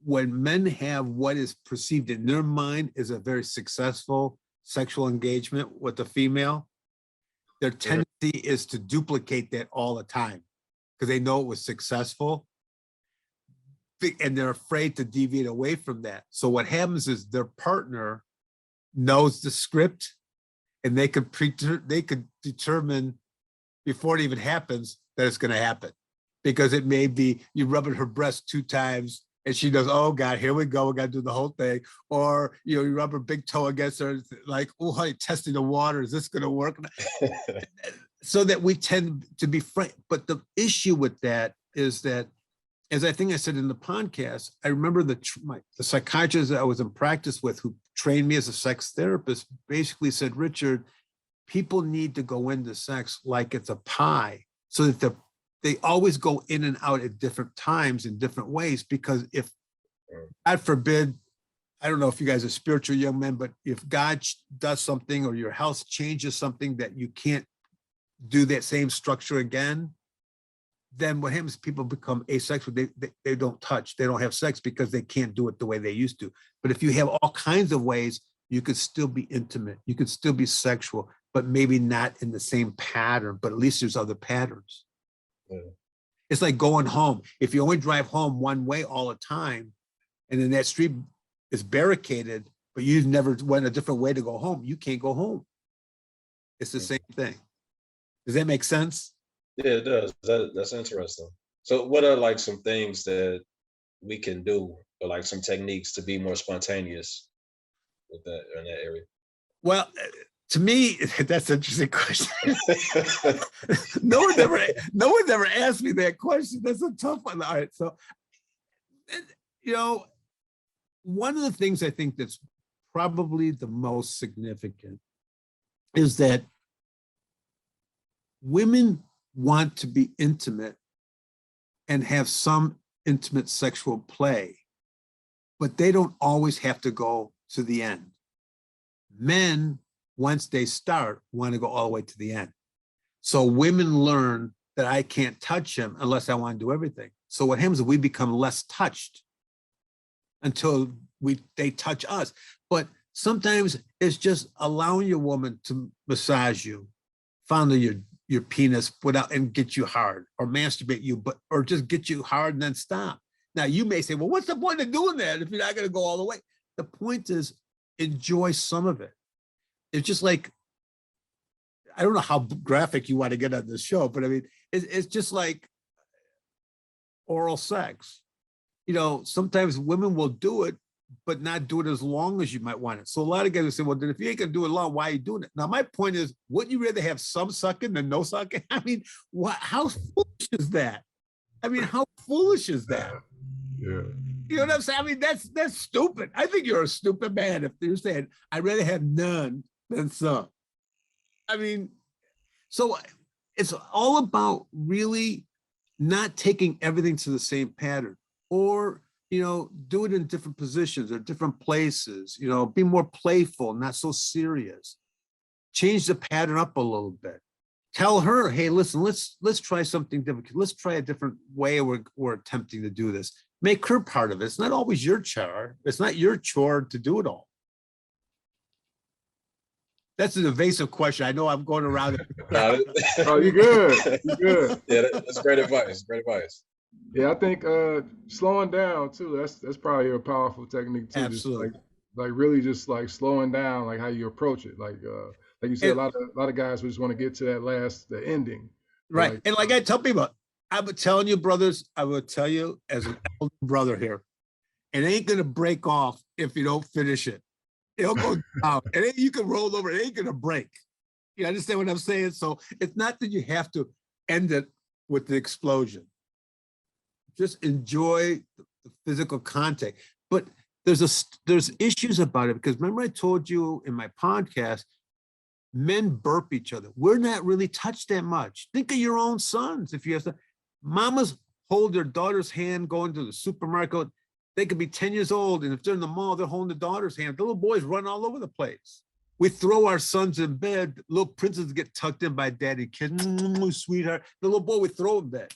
when men have what is perceived in their mind as a very successful sexual engagement with the female, their tendency is to duplicate that all the time because they know it was successful and they're afraid to deviate away from that. So what happens is their partner knows the script and they could determine before it even happens that it's going to happen, because it may be you rubbing her breast 2 times and she goes, oh God, here we go, we got to do the whole thing. Or you rub her big toe against her, like, oh honey, testing the water, is this going to work? So that we tend to be frank. But the issue with that is that, as I think I said in the podcast, I remember the psychiatrist that I was in practice with, who trained me as a sex therapist, basically said, Richard, people need to go into sex like it's a pie, so that they always go in and out at different times in different ways. Because if, God forbid, I don't know if you guys are spiritual young men, but if God does something or your health changes something that you can't do that same structure again, then what happens is people become asexual. They don't touch, they don't have sex because they can't do it the way they used to. But if you have all kinds of ways, you could still be intimate, you could still be sexual, but maybe not in the same pattern, but at least there's other patterns. yeah. It's like going home. If you only drive home one way all the time, and then that street is barricaded, but you've never went a different way to go home, you can't go home. It's the same thing. Does that make sense? Yeah, it does. That's interesting. So what are like some things that we can do, or like some techniques to be more spontaneous with that in that area? Well, to me, that's an interesting question. no one ever asked me that question. That's a tough one. All right, so one of the things I think that's probably the most significant is that women want to be intimate and have some intimate sexual play, but they don't always have to go to the end. Men, once they start, want to go all the way to the end. So women learn that I can't touch him unless I want to do everything. So what happens is we become less touched until they touch us. But sometimes it's just allowing your woman to massage you, fondle your penis without and get you hard, or masturbate you, or just get you hard and then stop. Now you may say, well, what's the point of doing that if you're not going to go all the way? The point is, enjoy some of it. It's just like, I don't know how graphic you want to get on this show, but I mean, it's just like oral sex. Sometimes women will do it, but not do it as long as you might want it. So a lot of guys will say, well, then if you ain't gonna do it long, why are you doing it? Now, my point is, wouldn't you rather have some sucking than no sucking? I mean, how foolish is that? I mean, how foolish is that? Yeah. You know what I'm saying? I mean, that's stupid. I think you're a stupid man if you're saying, I'd rather have none than some. I mean, so it's all about really not taking everything to the same pattern, or do it in different positions or different places. Be more playful, not so serious. Change the pattern up a little bit. Tell her, hey, listen, let's try something different. Let's try a different way we're attempting to do this. Make her part of it. It's not always your chore. It's not your chore to do it all. That's an evasive question. I know I'm going around. Oh, you're good. You're good. Yeah, that's great advice. Great advice. Yeah, I think slowing down too. That's probably a powerful technique too. Absolutely. Just like really just like slowing down, like how you approach it. Like you said, a lot of guys just want to get to the ending. Right. And like I tell people, I've been telling you, brothers, I will tell you as an elder brother here, it ain't gonna break off if you don't finish it. It'll go down. You can roll over. It ain't gonna break. You understand what I'm saying? So it's not that you have to end it with the explosion. Just enjoy the physical contact. But there's issues about it, because remember I told you in my podcast, men burp each other. We're not really touched that much. Think of your own sons. If you have to, mamas hold their daughter's hand going to the supermarket. They could be 10 years old, and if they're in the mall, they're holding the daughter's hand. The little boys run all over the place. We throw our sons in bed. Little princes get tucked in by daddy kid, sweetheart. The little boy we throw in bed.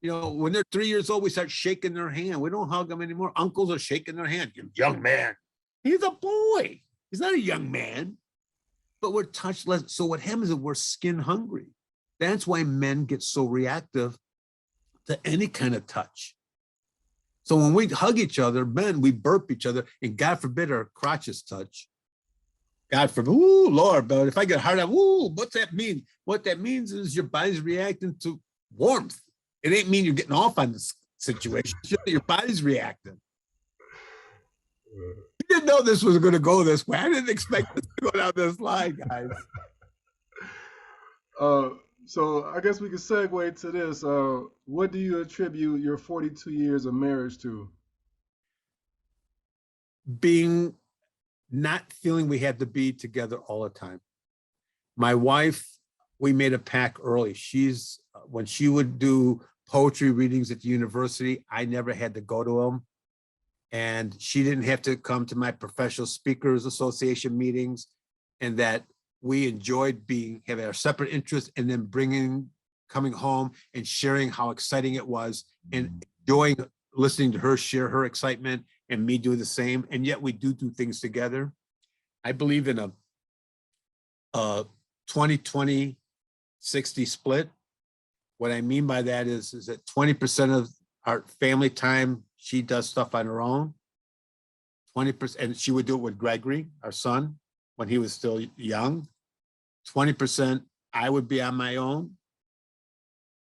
You know, when they're 3 years old, we start shaking their hand. We don't hug them anymore. Uncles are shaking their hand. You young man. He's a boy. He's not a young man. But we're touched less. So what happens is we're skin hungry. That's why men get so reactive to any kind of touch. So when we hug each other, men, we burp each other, and God forbid our crotches touch. God forbid, ooh, Lord, but if I get hard up, ooh, what's that mean? What that means is your body's reacting to warmth. It ain't mean you're getting off on this situation. It's just that your body's reacting. You didn't know this was going to go this way. I didn't expect this to go down this line, guys. So I guess we can segue to this. What do you attribute your 42 years of marriage to? Being not feeling we had to be together all the time. My wife, we made a pact early. She's, when she would do poetry readings at the university, I never had to go to them. And she didn't have to come to my professional speakers association meetings, and that we enjoyed having our separate interests, and then coming home and sharing how exciting it was, and enjoying listening to her share her excitement and me do the same. And yet we do things together. I believe in a 20-20-60 split. What I mean by that is that 20% of our family time, she does stuff on her own. 20%, and she would do it with Gregory, our son, when he was still young. 20%, I would be on my own,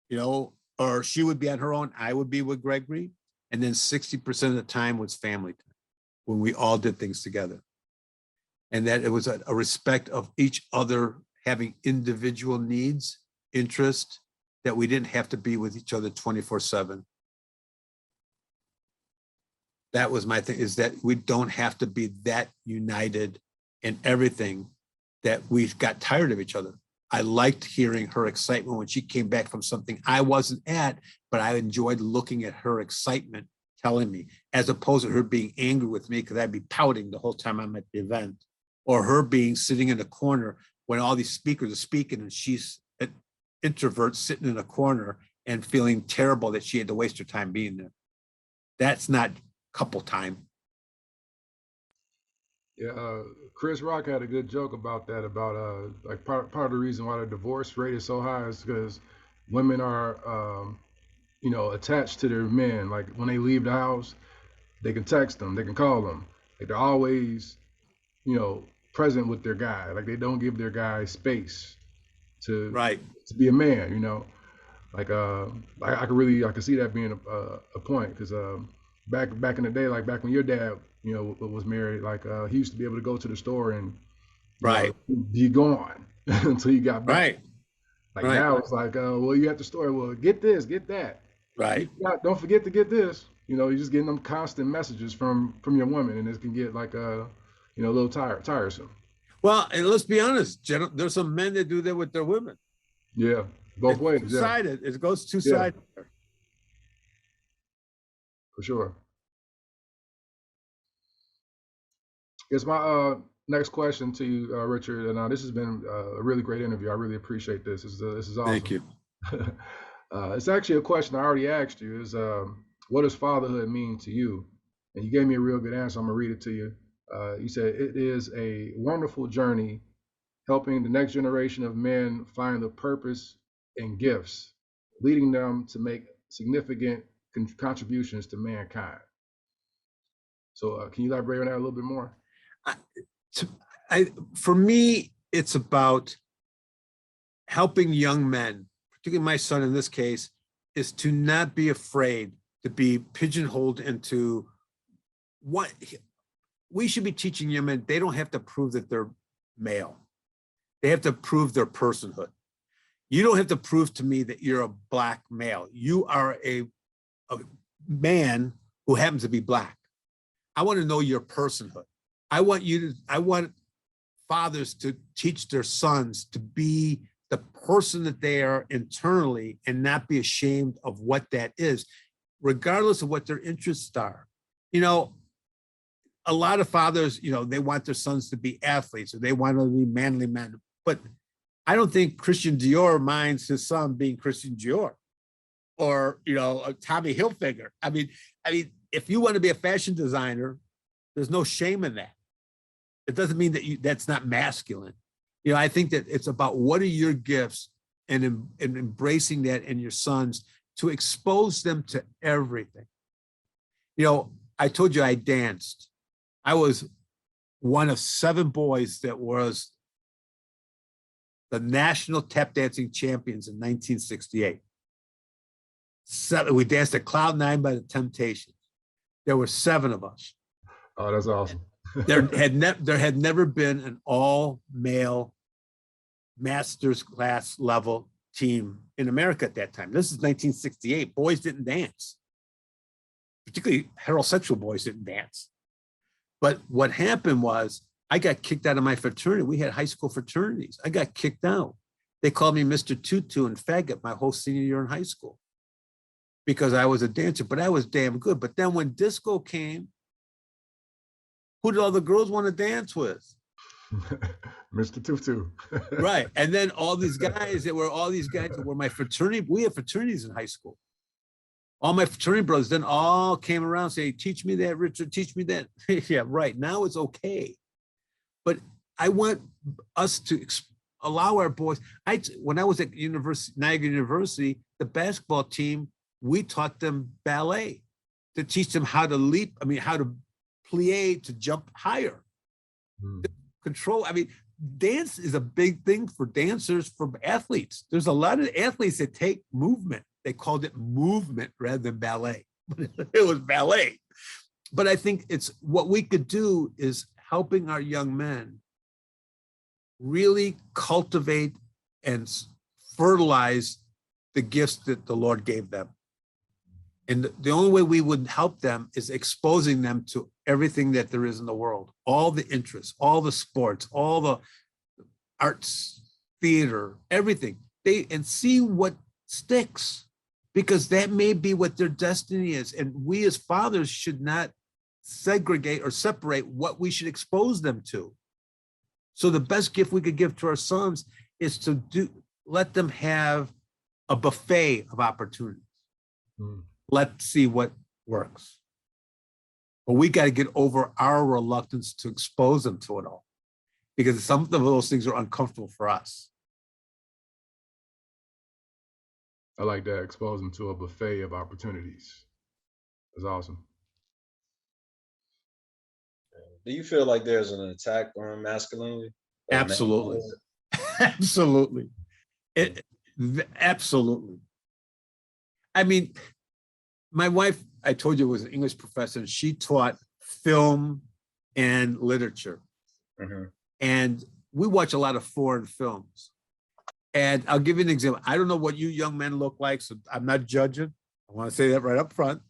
you know, or she would be on her own, I would be with Gregory. And then 60% of the time was family time, when we all did things together. And that it was a respect of each other having individual needs, interests, that we didn't have to be with each other 24/7. That was my thing, is that we don't have to be that united in everything, that we got tired of each other. I liked hearing her excitement when she came back from something I wasn't at, but I enjoyed looking at her excitement telling me, as opposed to her being angry with me because I'd be pouting the whole time I'm at the event, or her being sitting in a corner when all these speakers are speaking and she's an introvert sitting in a corner and feeling terrible that she had to waste her time being there. That's not couple time. Yeah, Chris Rock had a good joke about that, about like part of the reason why the divorce rate is so high is because women are you know, attached to their men. Like when they leave the house, they can text them, they can call them. Like they're always, you know, present with their guy. Like they don't give their guy space to be a man, you know. Like I could see that being a point, because back in the day, like back when your dad, you know, was married, like he used to be able to go to the store and be gone until you got back. Now it's like, well, you at the store, well, get this, get that. Don't forget to get this. You know, you're just getting them constant messages from your woman, and it can get like you know, a little tiresome. Well, and let's be honest, there's some men that do that with their women. Yeah, both ways. Two-sided. It goes two-sided. For sure. Guess my next question to you, Richard, and this has been a really great interview. I really appreciate this. This is awesome. Thank you. It's actually a question I already asked you. Is what does fatherhood mean to you? And you gave me a real good answer. I'm gonna read it to you. You said it is a wonderful journey, helping the next generation of men find the purpose and gifts, leading them to make significant contributions to mankind. So can you elaborate on that a little bit more? For me, it's about helping young men, particularly my son in this case, is to not be afraid to be pigeonholed into what we should be teaching young men. They don't have to prove that they're male. They have to prove their personhood. You don't have to prove to me that you're a black male. You are a man who happens to be black. I want to know your personhood. I want fathers to teach their sons to be the person that they are internally and not be ashamed of what that is, regardless of what their interests are. You know, a lot of fathers, you know, they want their sons to be athletes or they want to be manly men, but I don't think Christian Dior minds his son being Christian Dior or, you know, Tommy Hilfiger. I mean, if you want to be a fashion designer, there's no shame in that. It doesn't mean that that's not masculine. You know, I think that it's about what are your gifts and embracing that in your sons to expose them to everything. You know, I told you I danced. I was one of 7 boys that was the national tap dancing champions in 1968. We danced at Cloud 9 by the Temptations. There were 7 of us. Oh, that's awesome. There had never been an all-male master's class level team in America at that time. This is 1968. Boys didn't dance. Particularly heterosexual boys didn't dance. But what happened was I got kicked out of my fraternity. We had high school fraternities. I got kicked out. They called me Mr. Tutu and faggot my whole senior year in high school because I was a dancer, but I was damn good. But then when disco came, who did all the girls want to dance with? Mr. Tutu. Right. And then all these guys that were my fraternity. We had fraternities in high school. All my fraternity brothers then all came around saying, teach me that, Richard, teach me that. Yeah, right. Now it's okay. But I want us to allow our boys. When I was at Niagara University, the basketball team, we taught them ballet to teach them how to leap. How to plie, to jump higher. Control. Dance is a big thing for dancers, for athletes. There's a lot of athletes that take movement. They called it movement rather than ballet, but it was ballet. But I think it's what we could do is helping our young men really cultivate and fertilize the gifts that the Lord gave them. And the only way we would help them is exposing them to everything that there is in the world, all the interests, all the sports, all the arts, theater, everything. And see what sticks, because that may be what their destiny is. And we as fathers should not segregate or separate what we should expose them to. So the best gift we could give to our sons is to let them have a buffet of opportunities. Let's see what works. But we got to get over our reluctance to expose them to it all, because some of those things are uncomfortable for us. I like that. Expose them to a buffet of opportunities. That's awesome. Do you feel like there's an attack on masculinity? Absolutely. Absolutely. Absolutely. My wife, I told you, was an English professor, and she taught film and literature. And we watch a lot of foreign films. And I'll give you an example. I don't know what you young men look like, so I'm not judging. I want to say that right up front.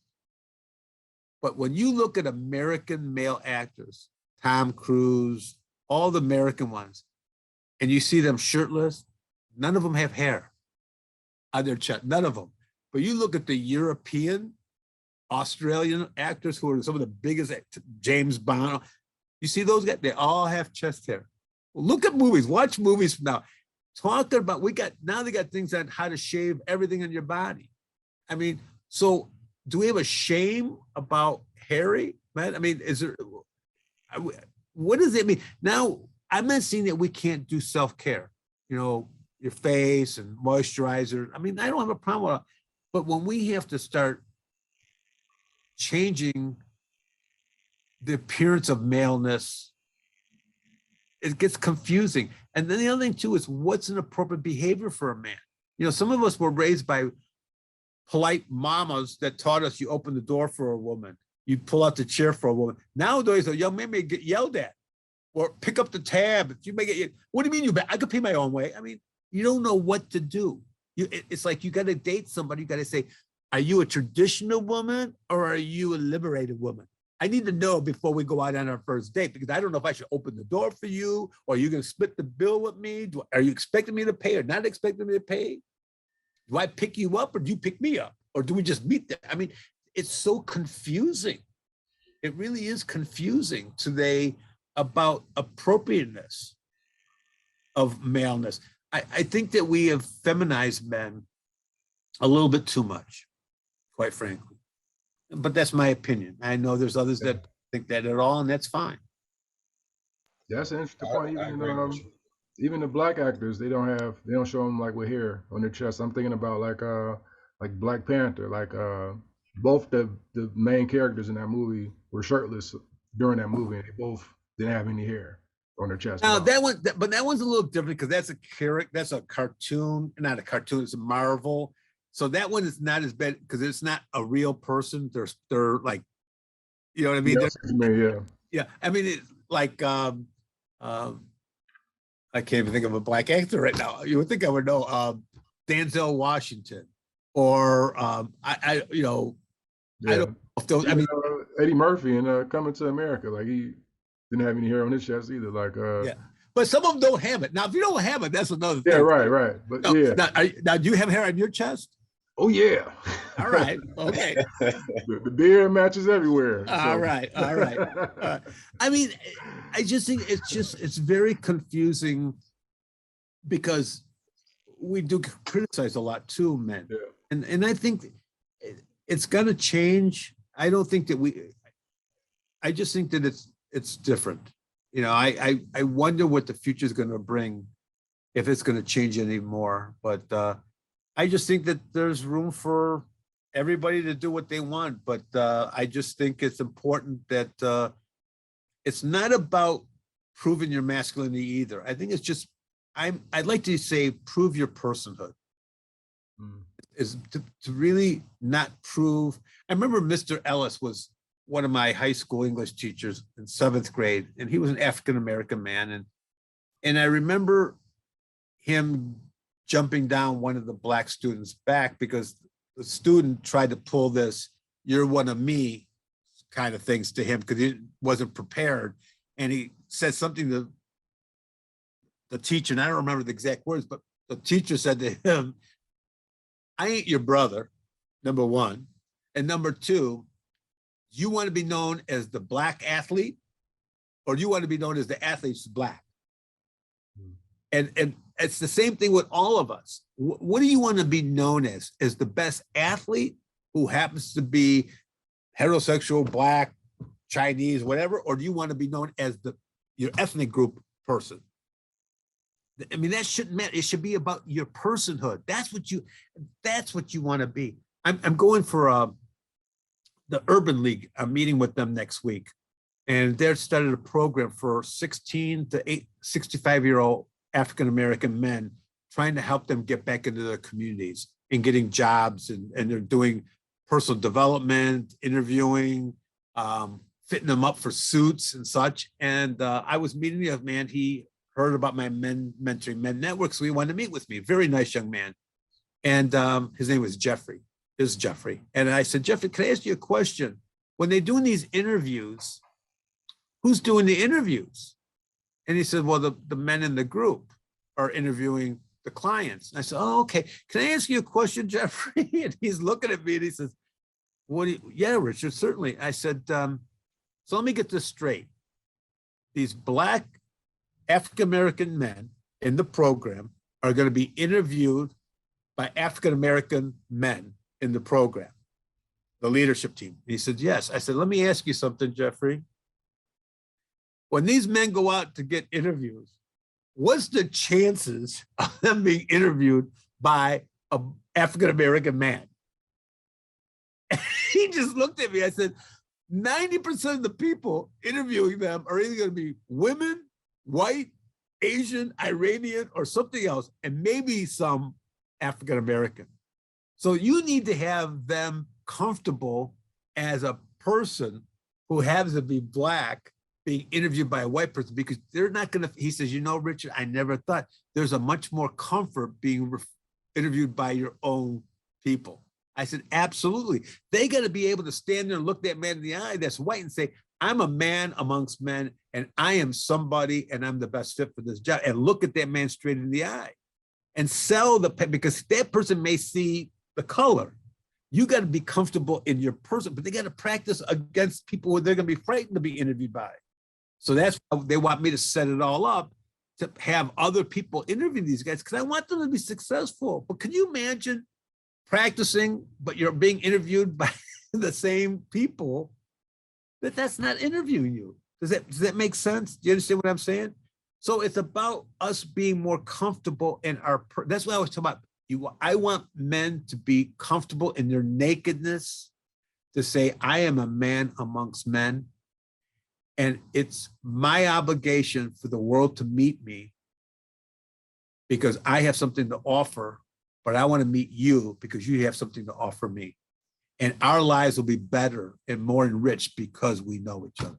But when you look at American male actors, Tom Cruise, all the American ones, and you see them shirtless, none of them have hair on their chest, none of them. But you look at the European, Australian actors who are some of the biggest, James Bond, you see those guys, they all have chest hair. Well, look at movies, watch movies now. Talking about, now they got things on how to shave everything in your body. So do we have a shame about hairy, man? What does it mean? Now, I'm not saying that we can't do self-care, your face and moisturizer. I don't have a problem with it. But when we have to start changing the appearance of maleness, it gets confusing. And then the other thing too is, what's an appropriate behavior for a man? Some of us were raised by polite mamas that taught us you open the door for a woman, you pull out the chair for a woman. Nowadays, a young man may get yelled at or pick up the tab. You may get, what do you mean I could pay my own way? You don't know what to do. It's like you got to date somebody. You got to say, are you a traditional woman or are you a liberated woman? I need to know before we go out on our first date, because I don't know if I should open the door for you, or are you going to split the bill with me? Are you expecting me to pay or not expecting me to pay? Do I pick you up or do you pick me up? Or do we just meet there? I mean, it's so confusing. It really is confusing today about appropriateness of maleness. I think that we have feminized men a little bit too much, quite frankly. But that's my opinion. I know there's others that think that at all, and that's fine. That's an interesting point. I agree with you. Even the black actors, they don't show them like with hair on their chest. I'm thinking about like Black Panther, both the main characters in that movie were shirtless during that movie, and they both didn't have any hair on their chest. Now that one's a little different because that's a character, that's a cartoon, not a cartoon, it's a Marvel. So that one is not as bad because it's not a real person. They're like, you know what I mean? Yeah. Yeah. I mean, it's like I can't even think of a black actor right now. You would think I would know Denzel Washington, or I don't know if those. Even, I mean, Eddie Murphy in Coming to America, like he didn't have any hair on his chest either. Yeah, but some of them don't have it. Now, if you don't have it, that's another thing. Yeah, right. But no, yeah. Now, do you have hair on your chest? Oh yeah. All right. Okay. The beard matches everywhere. All right. I mean, I just think it's very confusing because we do criticize a lot too, men. Yeah. And I think it's gonna change. I don't think that I just think that it's different. You know, I wonder what the future is gonna bring, if it's gonna change anymore. But I just think that there's room for everybody to do what they want. But I just think it's important that it's not about proving your masculinity either. I think it's just, I'd like to say, prove your personhood. Is to really not prove. I remember Mr. Ellis was one of my high school English teachers in 7th grade, and he was an African-American man. And I remember him jumping down one of the black students' back because the student tried to pull this "you're one of me" kind of things to him because he wasn't prepared. And he said something to the teacher, and I don't remember the exact words, but the teacher said to him, "I ain't your brother, number one. And number two, you want to be known as the black athlete, or do you want to be known as the athlete who's black?" And it's the same thing with all of us. What do you want to be known as the best athlete who happens to be heterosexual, black, Chinese, whatever, or do you want to be known as your ethnic group person? I mean, that shouldn't matter. It should be about your personhood. That's what you want to be. I'm going for the Urban League. I'm meeting with them next week, and they've started a program for 16 to 65-year-old African-American men, trying to help them get back into their communities and getting jobs, and they're doing personal development, interviewing, fitting them up for suits and such. And I was meeting a man. He heard about my mentoring men network, so he wanted to meet with me. Very nice young man. And his name was Jeffrey. This is Jeffrey. And I said, "Jeffrey, can I ask you a question? When they're doing these interviews, who's doing the interviews?" And he said, "Well, the men in the group are interviewing the clients." And I said, "Oh, okay. Can I ask you a question, Jeffrey?" And he's looking at me and he says, "Yeah, Richard, certainly." I said, "So let me get this straight. These black African-American men in the program are going to be interviewed by African-American men in the program, the leadership team?" And he said, "Yes." I said, "Let me ask you something, Jeffrey. When these men go out to get interviews, what's the chances of them being interviewed by an African-American man?" He just looked at me. I said, 90% of the people interviewing them are either going to be women, white, Asian, Iranian, or something else, and maybe some African-American. So you need to have them comfortable as a person who happens to be black being interviewed by a white person, because they're not going to, he says, "You know, Richard, I never thought there's a much more comfort being interviewed by your own people." I said, absolutely. They got to be able to stand there and look that man in the eye that's white and say, I'm a man amongst men, and I am somebody, and I'm the best fit for this job. And look at that man straight in the eye and sell because that person may see the color. You got to be comfortable in your person, but they got to practice against people who they're going to be frightened to be interviewed by. So that's why they want me to set it all up to have other people interview these guys, because I want them to be successful. But can you imagine practicing, but you're being interviewed by the same people that's not interviewing you? Does that make sense? Do you understand what I'm saying? So it's about us being more comfortable in that's what I was talking about. I want men to be comfortable in their nakedness, to say, I am a man amongst men. And it's my obligation for the world to meet me because I have something to offer, but I want to meet you because you have something to offer me. And our lives will be better and more enriched because we know each other.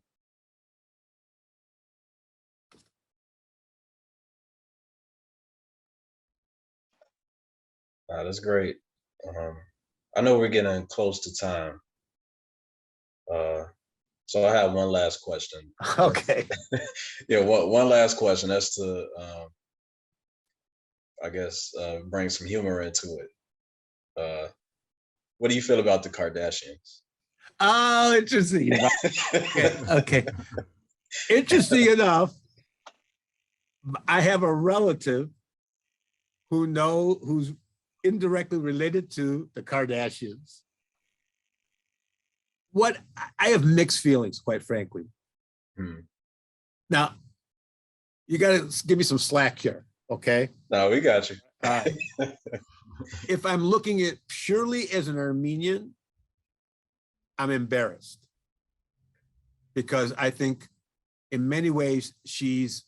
Wow, that's great. I know we're getting close to time. So I have one last question. Okay. Yeah, one last question. That's to, I guess, bring some humor into it. What do you feel about the Kardashians? Oh, interesting. Okay. Interesting enough, I have a relative who's indirectly related to the Kardashians. I have mixed feelings, quite frankly. Now, you got to give me some slack here, okay? No, we got you. If I'm looking at purely as an Armenian, I'm embarrassed because I think in many ways she's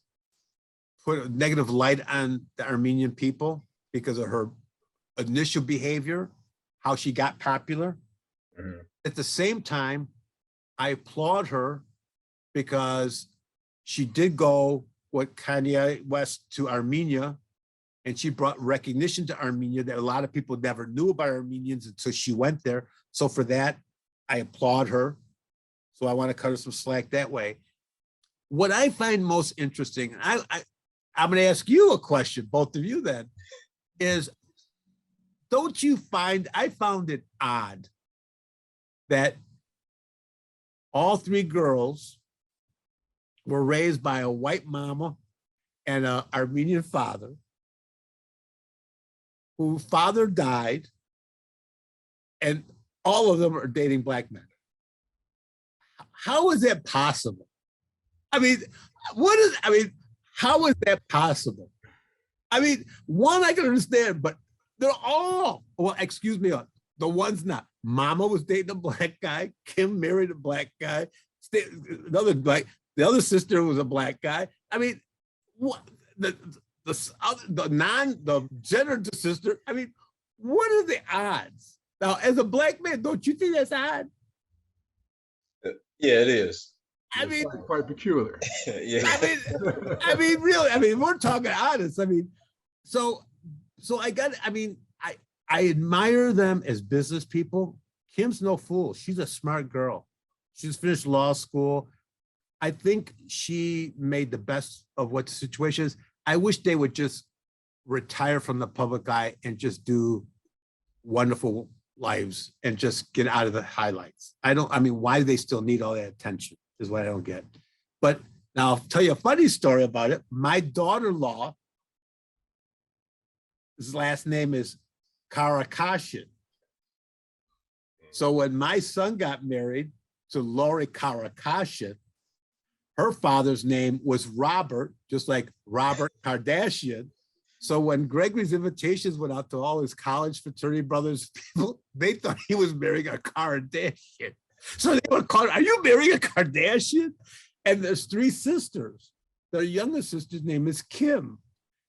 put a negative light on the Armenian people because of her initial behavior, how she got popular. At the same time, I applaud her because she did go with Kanye West to Armenia, and she brought recognition to Armenia that a lot of people never knew about Armenians until she went there. So for that, I applaud her. So I want to cut her some slack that way. What I find most interesting, and I'm going to ask you a question, both of you then, is don't you find, I found it odd that all three girls were raised by a white mama and an Armenian father, whose father died, and all of them are dating black men. How is that possible? I mean, how is that possible? I mean, one I can understand, but they're all, well, excuse me, the one's not. Mama was dating a black guy. Kim married a black guy. The other sister was a black guy. I mean, what the gender sister? I mean, what are the odds? Now, as a black man, don't you think that's odd? Yeah, it is. I mean, quite peculiar. Yeah. I mean, really. I mean, we're talking honest. I mean, so I admire them as business people. Kim's no fool. She's a smart girl. She's finished law school. I think she made the best of what the situation is. I wish they would just retire from the public eye and just do wonderful lives and just get out of the highlights. Why do they still need all that attention is what I don't get. But now I'll tell you a funny story about it. My daughter-in-law, his last name is Karakashian. So when my son got married to Lori Karakashian, her father's name was Robert, just like Robert Kardashian. So when Gregory's invitations went out to all his college fraternity brothers, people, they thought he was marrying a Kardashian. So they would call, are you marrying a Kardashian? And there's three sisters. Their youngest sister's name is Kim.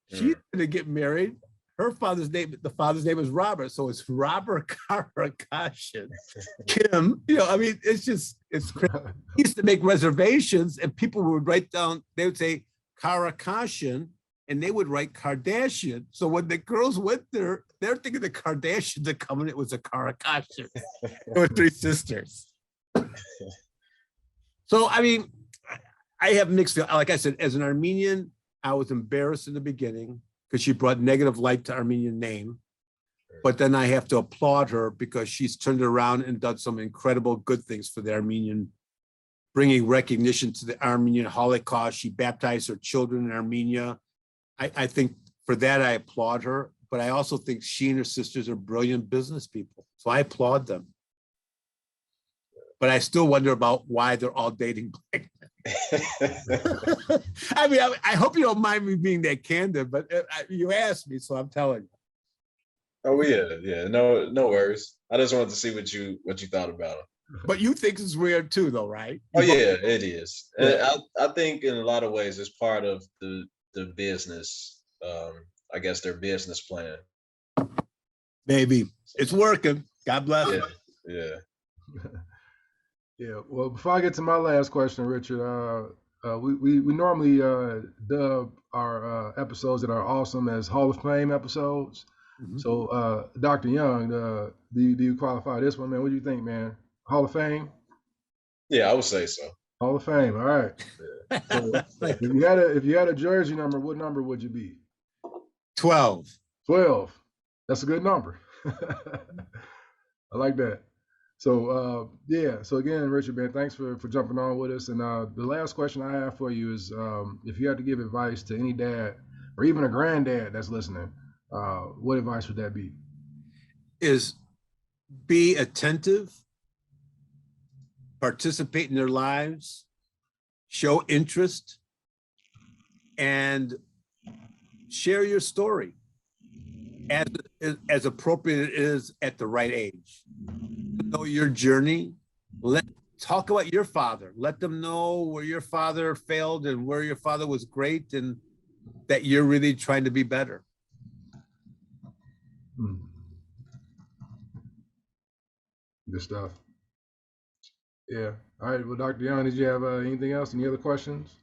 She's going to get married. Her father's name, the father's name is Robert. So it's Robert Karakashian. Kim, it's crazy. He used to make reservations and people would write down, they would say Karakashian, and they would write Kardashian. So when the girls went there, they're thinking the Kardashians are coming. It was a Karakashian. There were 3 sisters. So, I mean, I have mixed feelings. Like I said, as an Armenian, I was embarrassed in the beginning because she brought negative light to Armenian name. But then I have to applaud her because she's turned around and done some incredible good things for the Armenian, bringing recognition to the Armenian Holocaust. She baptized her children in Armenia. I think for that, I applaud her. But I also think she and her sisters are brilliant business people. So I applaud them. But I still wonder about why they're all dating black men. I mean, I hope you don't mind me being that candid, but you asked me, so I'm telling you. Oh yeah, no worries. I just wanted to see what you thought about it. But you think it's weird too, though, right? Oh yeah, it is. And I think in a lot of ways it's part of the business. I guess their business plan. Maybe it's working. God bless. Yeah. Yeah. Well, before I get to my last question, Richard, we normally dub our episodes that are awesome as Hall of Fame episodes. Mm-hmm. So, Dr. Young, do you qualify this one, man? What do you think, man? Hall of Fame? Yeah, I would say so. Hall of Fame. All right. So, if you had a jersey number, what number would you be? 12. 12. That's a good number. I like that. So so again, Richard, man, thanks for jumping on with us. And the last question I have for you is, if you had to give advice to any dad or even a granddad that's listening, what advice would that be? Is be attentive, participate in their lives, show interest, and share your story as appropriate it is at the right age. Know your journey. Talk about your father. Let them know where your father failed and where your father was great, and that you're really trying to be better. Good stuff. Yeah. All right. Well, Dr. Young, did you have anything else? Any other questions?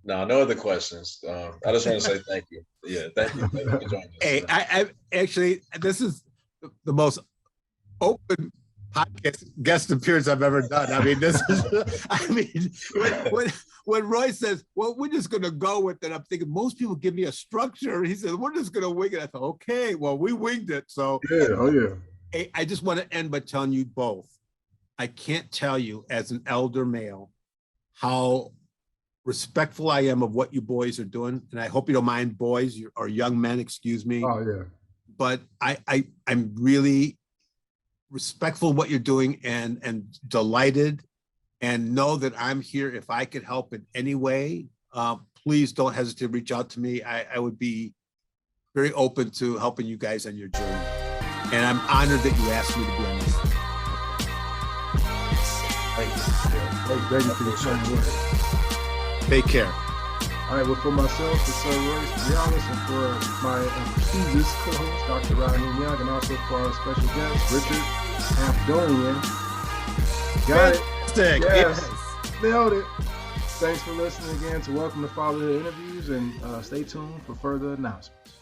No other questions. I just want to say thank you. Yeah, thank you for joining us. Hey, I actually, this is the most open podcast guest appearance I've ever done. I mean, this is, I mean, when Royce says, well, we're just going to go with it, I'm thinking most people give me a structure. He says, we're just going to wing it. I thought, okay, well, we winged it. So yeah, oh yeah. Hey, I just want to end by telling you both, I can't tell you as an elder male how respectful I am of what you boys are doing. And I hope you don't mind, boys or young men, excuse me. Oh yeah. But I'm really respectful of what you're doing and delighted, and know that I'm here if I could help in any way. Please don't hesitate to reach out to me. I would be very open to helping you guys on your journey. And I'm honored that you asked me to be on this. Thank you for your kind words. Take care. All right, well, for myself, for Sir Royce Briales, and for my previous co-host, Dr. Raheem Young, and also for our special guest, Richard Avdoian. Got Fantastic. it. Yes. Nailed it. Thanks for listening again to Welcome to Fatherhood Interviews, and stay tuned for further announcements.